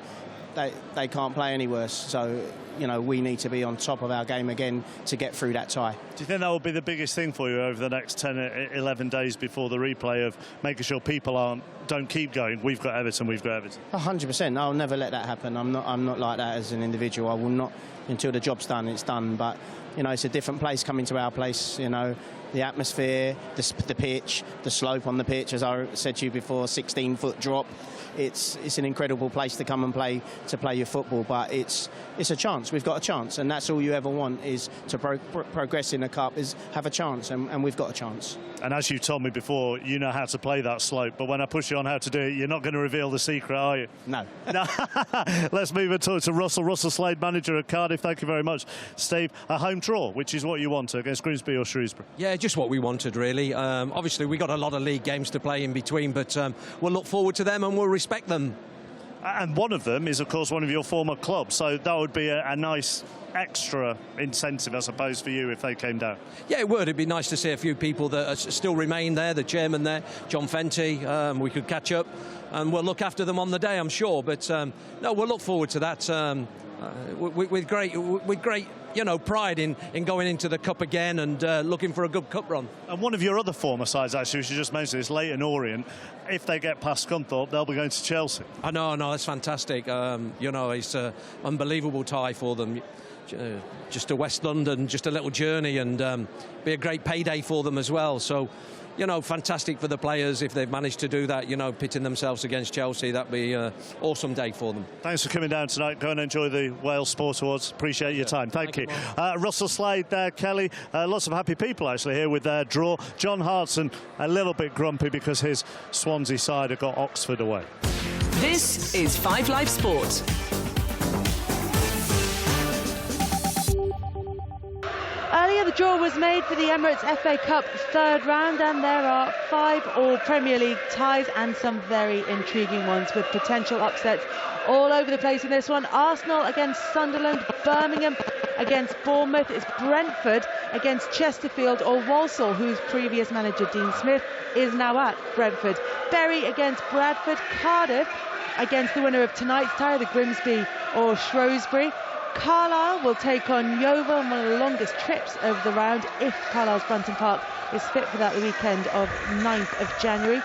They can't play any worse. So, we need to be on top of our game again to get through that tie. Do you think that will be the biggest thing for you over the next 10, 11 days before the replay, of making sure people don't keep going? We've got Everton. 100%. I'll never let that happen. I'm not like that as an individual. I will not, until the job's done, it's done. But, it's a different place coming to our place, the atmosphere, the pitch, the slope on the pitch, as I said to you before, 16-foot drop. It's an incredible place to come and play your football, but it's a chance. We've got a chance, and that's all you ever want, is to progress in a cup, is have a chance, and we've got a chance. And as you told me before, you know how to play that slope, but when I push you on how to do it, you're not going to reveal the secret, are you? No. Let's move and talk to Russell Slade, manager of Cardiff. Thank you very much, Steve. A home draw, which is what you want against Grimsby or Shrewsbury? Yeah, just what we wanted, really. Obviously, we got a lot of league games to play in between, but we'll look forward to them and we'll respect them. And one of them is, of course, one of your former clubs, so that would be a nice extra incentive, I suppose, for you if they came down. Yeah, it would. It'd be nice to see a few people that still remain there, the chairman there, John Fenty. We could catch up, and we'll look after them on the day, I'm sure. But no, we'll look forward to that with great pride in going into the Cup again and looking for a good Cup run. And one of your other former sides, actually, we should just mention, is Leyton Orient. If they get past Scunthorpe, they'll be going to Chelsea. I know, that's fantastic. It's an unbelievable tie for them. Just to West London, just a little journey, and be a great payday for them as well. So, fantastic for the players if they've managed to do that, pitting themselves against Chelsea. That'd be an awesome day for them. Thanks for coming down tonight. Go and enjoy the Wales Sport Awards. Appreciate your time. Thank you. Russell Slade there, Kelly. Lots of happy people actually here with their draw. John Hartson a little bit grumpy because his Swansea side have got Oxford away. This is 5 Live Sport. Well, the draw was made for the Emirates FA Cup third round, and there are 5 all Premier League ties and some very intriguing ones with potential upsets all over the place in this one. Arsenal against Sunderland, Birmingham against Bournemouth, it's Brentford against Chesterfield, or Walsall, whose previous manager Dean Smith is now at Brentford. Bury against Bradford, Cardiff against the winner of tonight's tie, the Grimsby or Shrewsbury. Carlisle will take on Weve on one of the longest trips of the round, if Carlisle's Brunton Park is fit for that the weekend of 9th of January.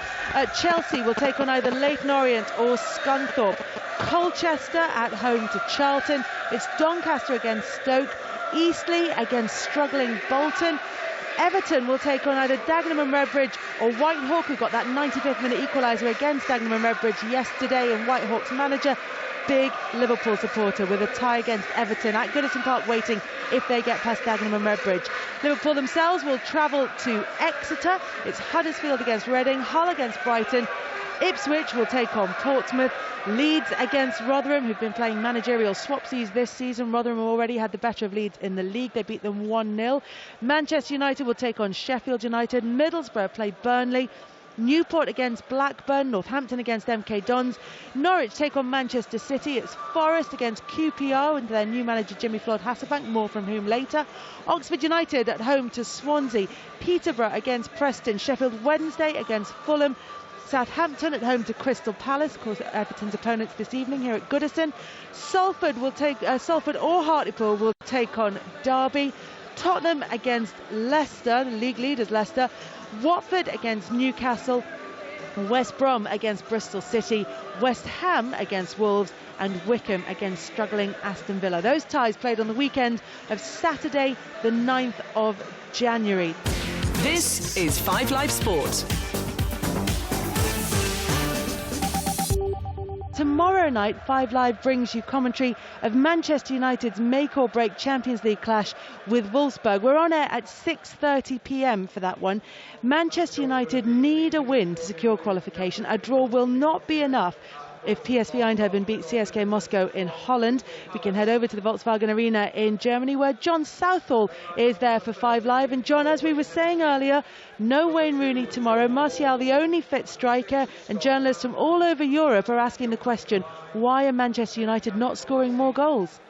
Chelsea will take on either Leyton Orient or Scunthorpe. Colchester at home to Charlton. It's Doncaster against Stoke. Eastleigh against struggling Bolton. Everton will take on either Dagenham and Redbridge or Whitehawk, who got that 95th minute equaliser against Dagenham and Redbridge yesterday, and Whitehawk's manager, big Liverpool supporter, with a tie against Everton at Goodison Park waiting if they get past Dagenham and Redbridge. Liverpool themselves will travel to Exeter. It's Huddersfield against Reading, Hull against Brighton. Ipswich will take on Portsmouth. Leeds against Rotherham, who've been playing managerial swapsies this season. Rotherham already had the better of Leeds in the league. They beat them 1-0. Manchester United will take on Sheffield United. Middlesbrough play Burnley. Newport against Blackburn, Northampton against MK Dons. Norwich take on Manchester City. It's Forest against QPR and their new manager Jimmy Floyd Hasselbank, more from whom later. Oxford United at home to Swansea. Peterborough against Preston. Sheffield Wednesday against Fulham. Southampton at home to Crystal Palace, of course Everton's opponents this evening here at Goodison. Salford or Hartlepool will take on Derby. Tottenham against Leicester, the league leaders Leicester. Watford against Newcastle. West Brom against Bristol City. West Ham against Wolves, and Wickham against struggling Aston Villa. Those ties played on the weekend of Saturday the 9th of January. This is 5 Live Sport. Tomorrow night, 5 Live brings you commentary of Manchester United's make-or-break Champions League clash with Wolfsburg. We're on air at 6:30 p.m. for that one. Manchester United need a win to secure qualification. A draw will not be enough if PSV Eindhoven beat CSK Moscow in Holland. We can head over to the Volkswagen Arena in Germany, where John Southall is there for 5 Live. And John, as we were saying earlier, no Wayne Rooney tomorrow. Martial, the only fit striker, and journalists from all over Europe are asking the question, why are Manchester United not scoring more goals?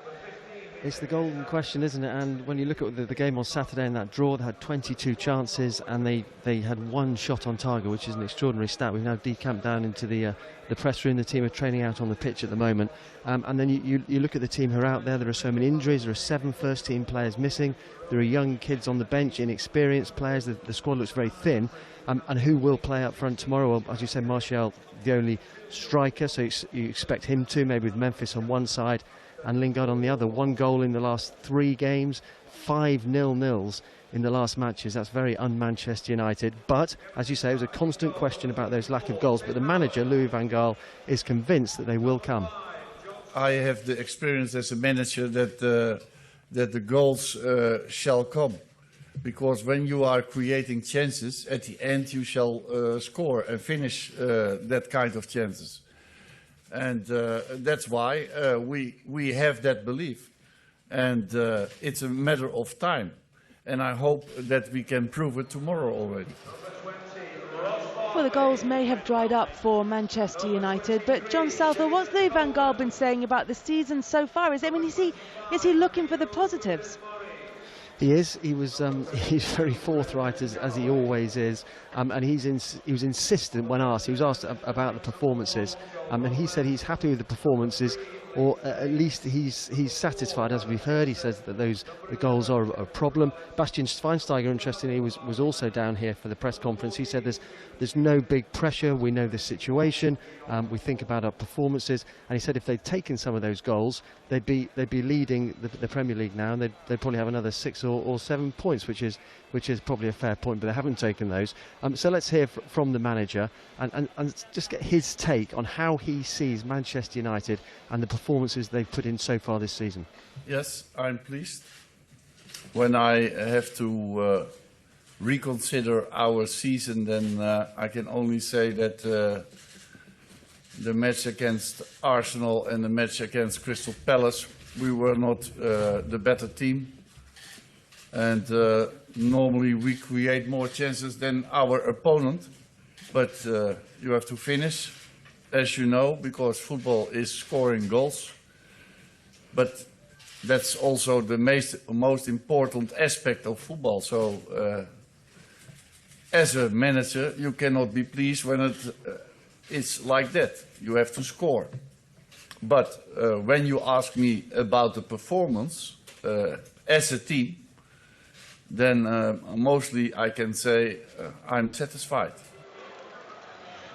It's the golden question, isn't it? And when you look at the game on Saturday and that draw, they had 22 chances and they had 1 shot on target, which is an extraordinary stat. We've now decamped down into the press room. The team are training out on the pitch at the moment. And then you look at the team who are out there. There are so many injuries. There are 7 first-team players missing. There are young kids on the bench, inexperienced players. The squad looks very thin. And who will play up front tomorrow? Well, as you said, Martial, the only striker, so you expect him to, maybe with Memphis on one side and Lingard on the other. 1 goal in the last 3 games, 5 0-0s in the last matches. That's very un-Manchester United. But, as you say, it was a constant question about those lack of goals. But the manager, Louis van Gaal, is convinced that they will come. I have the experience as a manager that the goals shall come. Because when you are creating chances, at the end you shall score and finish that kind of chances. And that's why we have that belief. And it's a matter of time. And I hope that we can prove it tomorrow already. Well, the goals may have dried up for Manchester United, but John Southall, what's Louis van Gaal been saying about the season so far? Is he looking for the positives? He is. He's very forthright as he always is, and he was insistent when asked. He was asked about the performances, and he said he's happy with the performances, or at least he's satisfied. As we've heard, he says that the goals are a problem. Bastian Schweinsteiger, interestingly, was also down here for the press conference. He said there's no big pressure. We know the situation. We think about our performances, and he said if they'd taken some of those goals, they'd be leading the Premier League now, and they'd probably have another 6 or 7 points, which is probably a fair point. But they haven't taken those. So let's hear from the manager and just get his take on how he sees Manchester United and the performances they've put in so far this season. Yes, I'm pleased. When I have to reconsider our season, then I can only say that the match against Arsenal and the match against Crystal Palace, we were not the better team. And normally we create more chances than our opponent. But you have to finish, as you know, because football is scoring goals. But that's also the most important aspect of football. So as a manager, you cannot be pleased when it's like that. You have to score. But when you ask me about the performance as a team, then mostly I can say I'm satisfied.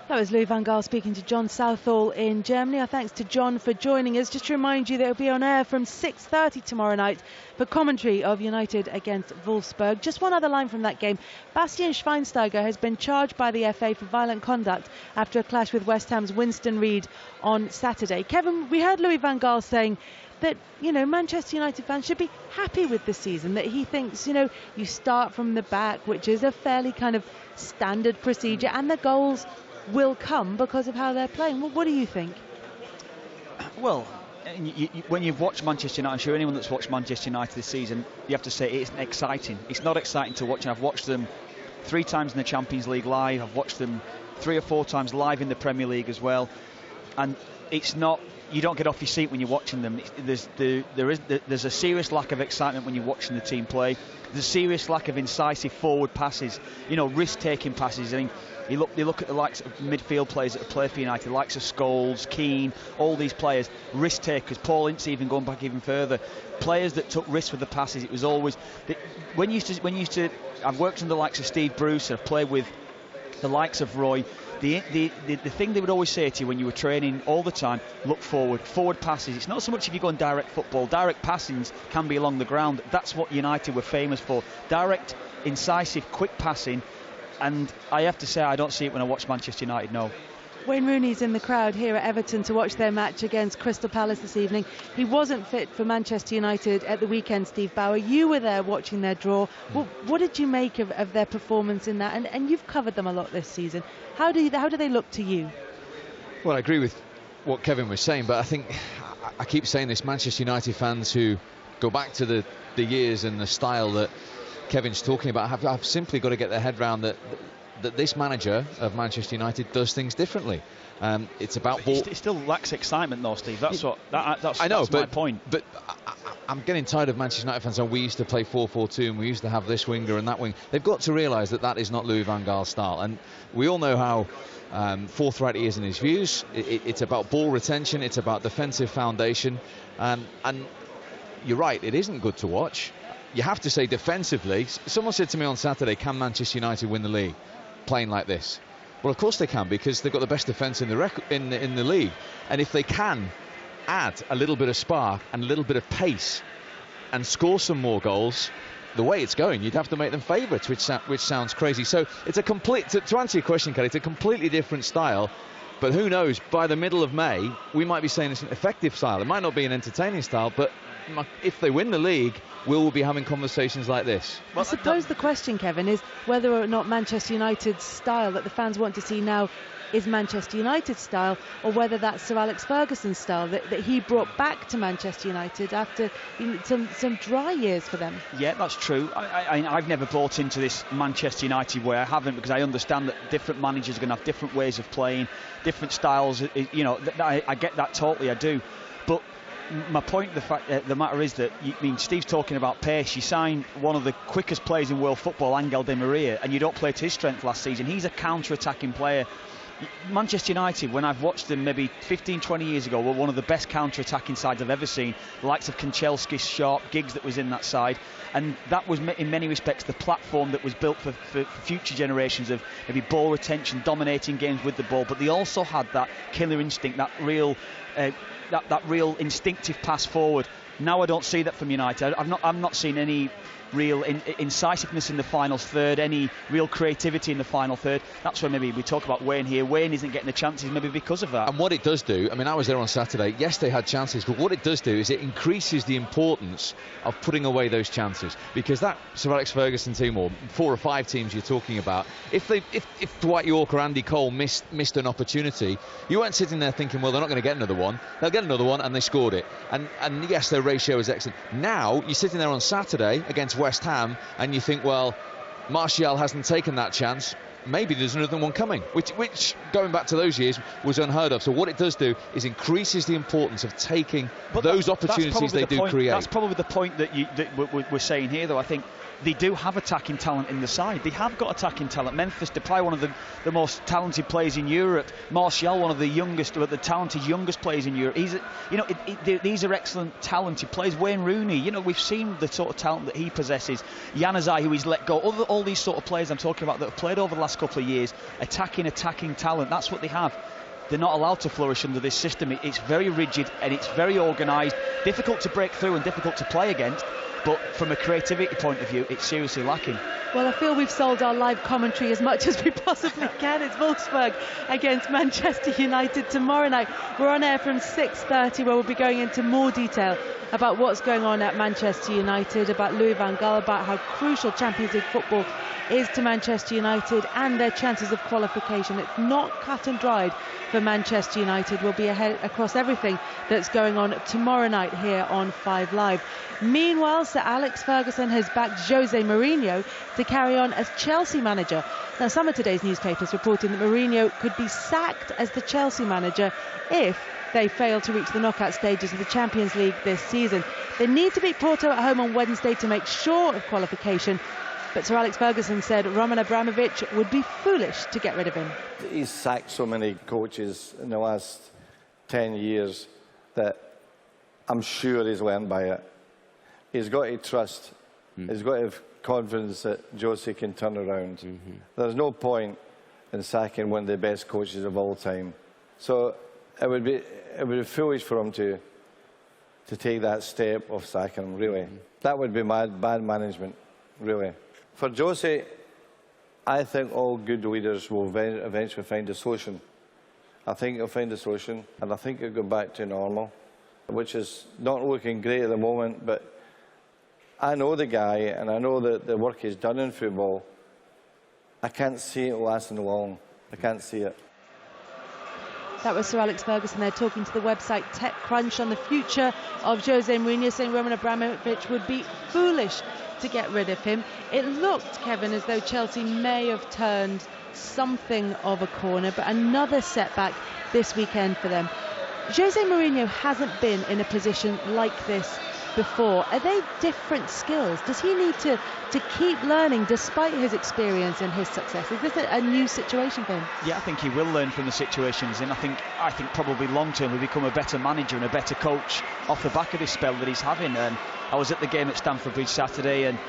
That was Louis van Gaal speaking to John Southall in Germany. Our thanks to John for joining us. Just to remind you that it'll be on air from 6:30 tomorrow night for commentary of United against Wolfsburg. Just one other line from that game. Bastian Schweinsteiger has been charged by the FA for violent conduct after a clash with West Ham's Winston Reid on Saturday. Kevin, we heard Louis van Gaal saying that, you know, Manchester United fans should be happy with the season, that he thinks, you know, you start from the back, which is a fairly kind of standard procedure, and the goals will come because of how they're playing. What do you think? Well, when you've watched Manchester United, I'm sure anyone that's watched Manchester United this season, you have to say it isn't exciting. It's not exciting to watch. And I've watched them 3 times in the Champions League live. I've watched them 3 or 4 times live in the Premier League as well. And it's not. You don't get off your seat when you're watching them. There's a serious lack of excitement when you're watching the team play. There's a serious lack of incisive forward passes, you know, risk-taking passes. I mean, you look at the likes of midfield players that have played for United, the likes of Scholes, Keane, all these players, risk takers. Paul Ince even going back even further, players that took risks with the passes. It was always when you used to. I've worked under the likes of Steve Bruce. I've played with the likes of Roy. The thing they would always say to you when you were training all the time, look forward passes. It's not so much if you go on direct football. Direct passings can be along the ground. That's what United were famous for. Direct, incisive, quick passing. And I have to say, I don't see it when I watch Manchester United, no. Wayne Rooney's in the crowd here at Everton to watch their match against Crystal Palace this evening. He wasn't fit for Manchester United at the weekend, Steve Bauer. You were there watching their draw. What did you make of their performance in that? And you've covered them a lot this season. How do they look to you? Well, I agree with what Kevin was saying, but I think I keep saying this, Manchester United fans who go back to the years and the style that Kevin's talking about have simply got to get their head round that this manager of Manchester United does things differently. It's about ball. It still lacks excitement, though, Steve. That's my point. But I'm getting tired of Manchester United fans saying we used to play 4-4-2 and we used to have this winger and that wing. They've got to realise that is not Louis van Gaal's style. And we all know how forthright he is in his views. It's about ball retention. It's about defensive foundation. And you're right, it isn't good to watch. You have to say defensively. Someone said to me on Saturday, can Manchester United win the league playing like this? Well, of course they can, because they've got the best defence in the league. And if they can add a little bit of spark and a little bit of pace and score some more goals, the way it's going, you'd have to make them favourites, which sounds crazy. So it's a complete, to answer your question, Kelly, it's a completely different style. But who knows, by the middle of May, we might be saying it's an effective style. It might not be an entertaining style, but if they win the league, we'll be having conversations like this. I suppose the question, Kevin, is whether or not Manchester United's style that the fans want to see now is Manchester United's style, or whether that's Sir Alex Ferguson's style that he brought back to Manchester United after some dry years for them. Yeah, that's true. I've never bought into this Manchester United way. I haven't, because I understand that different managers are going to have different ways of playing, different styles. You know, I get that totally, I do. But my point, the matter is that Steve's talking about pace. You sign one of the quickest players in world football, Angel Di Maria, and you don't play to his strength last season. He's a counter-attacking player. Manchester United, when I've watched them maybe 15, 20 years ago, were one of the best counter-attacking sides I've ever seen. The likes of Kanchelski, Sharp, Giggs that was in that side. And that was, in many respects, the platform that was built for future generations of maybe ball retention, dominating games with the ball. But they also had that killer instinct, that real instinctive pass forward. Now I don't see that from United. I'm not seeing any real incisiveness in the final third, any real creativity in the final third. That's where maybe we talk about Wayne here. Wayne isn't getting the chances maybe because of that. And what it does do, I mean, I was there on Saturday. Yes, they had chances, but what it does do is it increases the importance of putting away those chances, because that Sir Alex Ferguson team, or 4 or 5 teams you're talking about, if Dwight York or Andy Cole missed an opportunity, you weren't sitting there thinking, well, they're not going to get another one. They'll get another one, and they scored it. And yes, their ratio is excellent. Now you're sitting there on Saturday against West Ham, and you think, well, Martial hasn't taken that chance. Maybe there's another one coming, which going back to those years was unheard of. So what it does do is increases the importance of taking those opportunities they do create. That's probably the point that we're saying here, though. I think they do have attacking talent in the side. They have got attacking talent. Memphis Depay, one of the most talented players in Europe. Martial, one of the talented youngest players in Europe. These are excellent, talented players. Wayne Rooney, we've seen the sort of talent that he possesses. Januzaj, who he's let go. All these sort of players I'm talking about that have played over the last couple of years, attacking talent. That's what they have. They're not allowed to flourish under this system. It's very rigid and it's very organised, difficult to break through and difficult to play against. But from a creativity point of view, it's seriously lacking. Well, I feel we've sold our live commentary as much as we possibly can. It's Wolfsburg against Manchester United tomorrow night. We're on air from 6:30, where we'll be going into more detail about what's going on at Manchester United, about Louis van Gaal, about how crucial Champions League football is to Manchester United and their chances of qualification. It's not cut and dried for Manchester United. We'll be ahead across everything that's going on tomorrow night here on 5 Live. Meanwhile, Sir Alex Ferguson has backed Jose Mourinho to carry on as Chelsea manager. Now, some of today's newspapers reporting that Mourinho could be sacked as the Chelsea manager if they fail to reach the knockout stages of the Champions League this season. They need to beat Porto at home on Wednesday to make sure of qualification. But Sir Alex Ferguson said Roman Abramovich would be foolish to get rid of him. He's sacked so many coaches in the last 10 years that I'm sure he's learned by it. He's got to trust. He's got to have confidence that Jose can turn around. There's no point in sacking one of the best coaches of all time. So it would be foolish for him to take that step of sacking him, really. That would be bad management, really. For Jose, I think all good leaders will eventually find a solution. I think he'll find a solution, and I think he'll go back to normal, which is not looking great at the moment, but I know the guy, and I know that the work he's done in football. I can't see it lasting long. I can't see it. That was Sir Alex Ferguson there talking to the website TechCrunch on the future of Jose Mourinho, saying Roman Abramovich would be foolish to get rid of him. It looked, Kevin, as though Chelsea may have turned something of a corner, but another setback this weekend for them. Jose Mourinho hasn't been in a position like this before. Are they different skills? Does he need to keep learning despite his experience and his success? Is this a new situation for him? Yeah, I think he will learn from the situations, and I think probably long term he'll become a better manager and a better coach off the back of this spell that he's having. And I was at the game at Stamford Bridge Saturday, and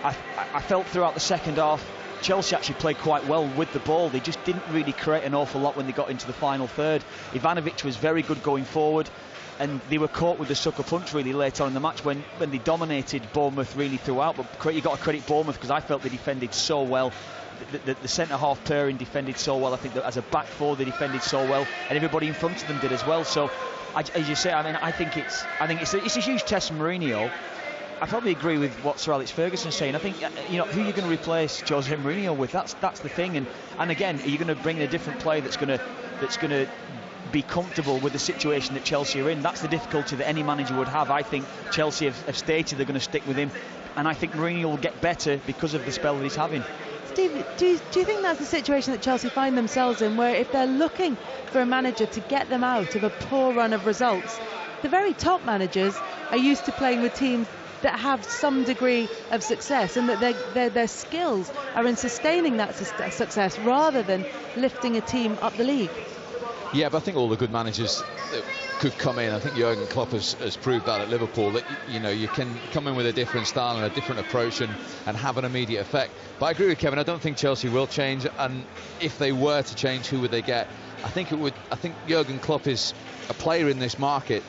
I felt throughout the second half Chelsea actually played quite well with the ball. They just didn't really create an awful lot when they got into the final third. Ivanovic was very good going forward, and they were caught with the sucker punch really late on in the match when they dominated Bournemouth really throughout. But you've got to credit Bournemouth, because I felt they defended so well. The centre-half pairing defended so well. I think that as a back four they defended so well, and everybody in front of them did as well. So, as you say, I think it's a huge test for Mourinho. I probably agree with what Sir Alex Ferguson is saying. I think, who are you going to replace Jose Mourinho with? That's the thing. And again, are you going to bring in a different player that's going to be comfortable with the situation that Chelsea are in? That's the difficulty that any manager would have. I think Chelsea have stated they're going to stick with him, and I think Mourinho will get better because of the spell that he's having. Steve, do you think that's the situation that Chelsea find themselves in, where if they're looking for a manager to get them out of a poor run of results, the very top managers are used to playing with teams that have some degree of success, and that their skills are in sustaining that success rather than lifting a team up the league? Yeah, but I think all the good managers that could come in, I think Jurgen Klopp has proved that at Liverpool, that you can come in with a different style and a different approach and have an immediate effect. But I agree with Kevin, I don't think Chelsea will change, and if they were to change, who would they get? I think Jurgen Klopp is a player in this market,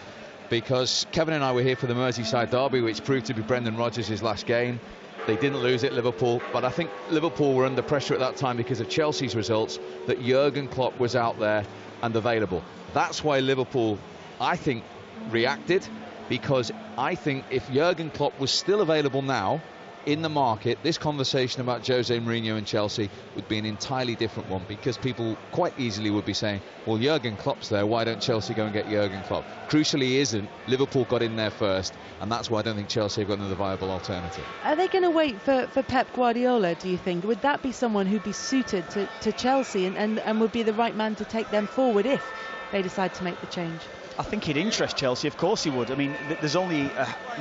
because Kevin and I were here for the Merseyside derby, which proved to be Brendan Rodgers' last game. They didn't lose it, Liverpool, but I think Liverpool were under pressure at that time because of Chelsea's results, that Jurgen Klopp was out there and available. That's why Liverpool, I think, reacted, because I think if Jurgen Klopp was still available now, in the market, this conversation about Jose Mourinho and Chelsea would be an entirely different one, because people quite easily would be saying, well, Jurgen Klopp's there, why don't Chelsea go and get Jurgen Klopp? Crucially, he isn't. Liverpool got in there first, and that's why I don't think Chelsea have got another viable alternative. Are they going to wait for Pep Guardiola, do you think? Would that be someone who'd be suited to Chelsea and would be the right man to take them forward if they decide to make the change? I think he'd interest Chelsea, of course he would. I mean, there's only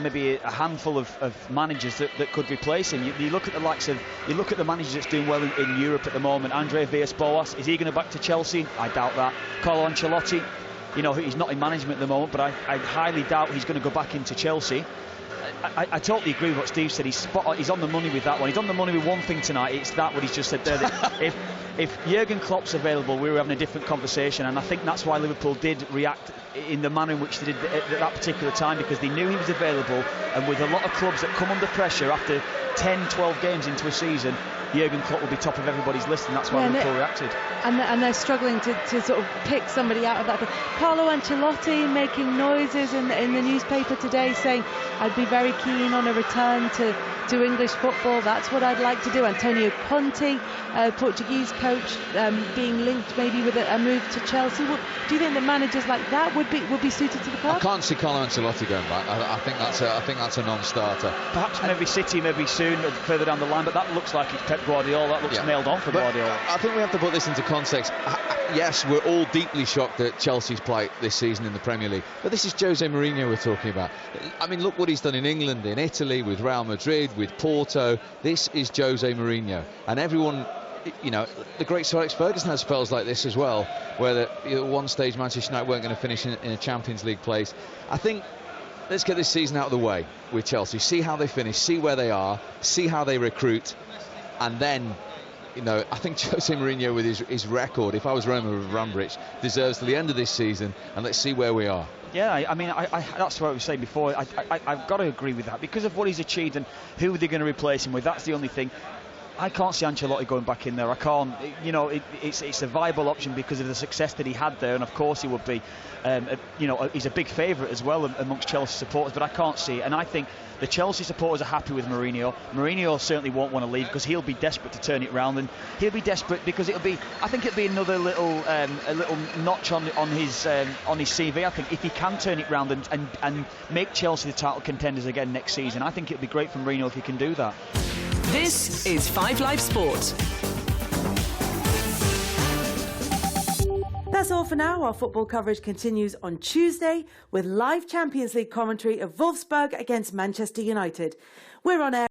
maybe a handful of managers that could replace him. You look at the likes of, you look at the managers that's doing well in Europe at the moment. Andre Villas-Boas, is he going to back to Chelsea? I doubt that. Carlo Ancelotti, you know, he's not in management at the moment, but I highly doubt he's going to go back into Chelsea. I totally agree with what Steve said. He's on the money with that one. He's on the money with one thing tonight. It's that what he's just said there. That if Jurgen Klopp's available, we were having a different conversation, and I think that's why Liverpool did react in the manner in which they did at that particular time, because they knew he was available. And with a lot of clubs that come under pressure after 10, 12 games into a season, Jurgen Klopp will be top of everybody's list, and that's why Liverpool reacted. And they're struggling to sort of pick somebody out of that. Carlo Ancelotti making noises in the newspaper today saying, I'd be very keen on a return to English football. That's what I'd like to do. Antonio Conte, Portuguese coach, being linked maybe with a move to Chelsea. Do you think that managers like that would be suited to the club? I can't see Carlo Ancelotti going back. I think that's a non-starter. Perhaps maybe City, maybe soon, further down the line. But that looks like it's Pep Guardiola. That looks nailed on for Guardiola. I think we have to put this into context. Yes, we're all deeply shocked at Chelsea's plight this season in the Premier League, but this is Jose Mourinho we're talking about. I mean, look what he's done in England, in Italy, with Real Madrid, with Porto. This is Jose Mourinho, and everyone, you know, the great Sir Alex Ferguson had spells like this as well, where at one stage Manchester United weren't going to finish in a Champions League place. I think let's get this season out of the way with Chelsea, see how they finish, see where they are, see how they recruit, and then, you know, I think Jose Mourinho with his record, if I was Roman Abramovich, deserves to the end of this season, and let's see where we are. Yeah, I mean, that's what I was saying before. I've got to agree with that, because of what he's achieved and who they're going to replace him with. That's the only thing. I can't see Ancelotti going back in there. I can't. You know, it's a viable option because of the success that he had there, and of course he would be. You know, he's a big favourite as well amongst Chelsea supporters, but I can't see it. And I think the Chelsea supporters are happy with Mourinho. Mourinho certainly won't want to leave, because he'll be desperate to turn it round, and he'll be desperate because I think it'll be another little notch on his CV. I think if he can turn it round and make Chelsea the title contenders again next season, I think it'll be great for Mourinho if he can do that. This is 5 Live Sport. That's all for now. Our football coverage continues on Tuesday with live Champions League commentary of Wolfsburg against Manchester United. We're on air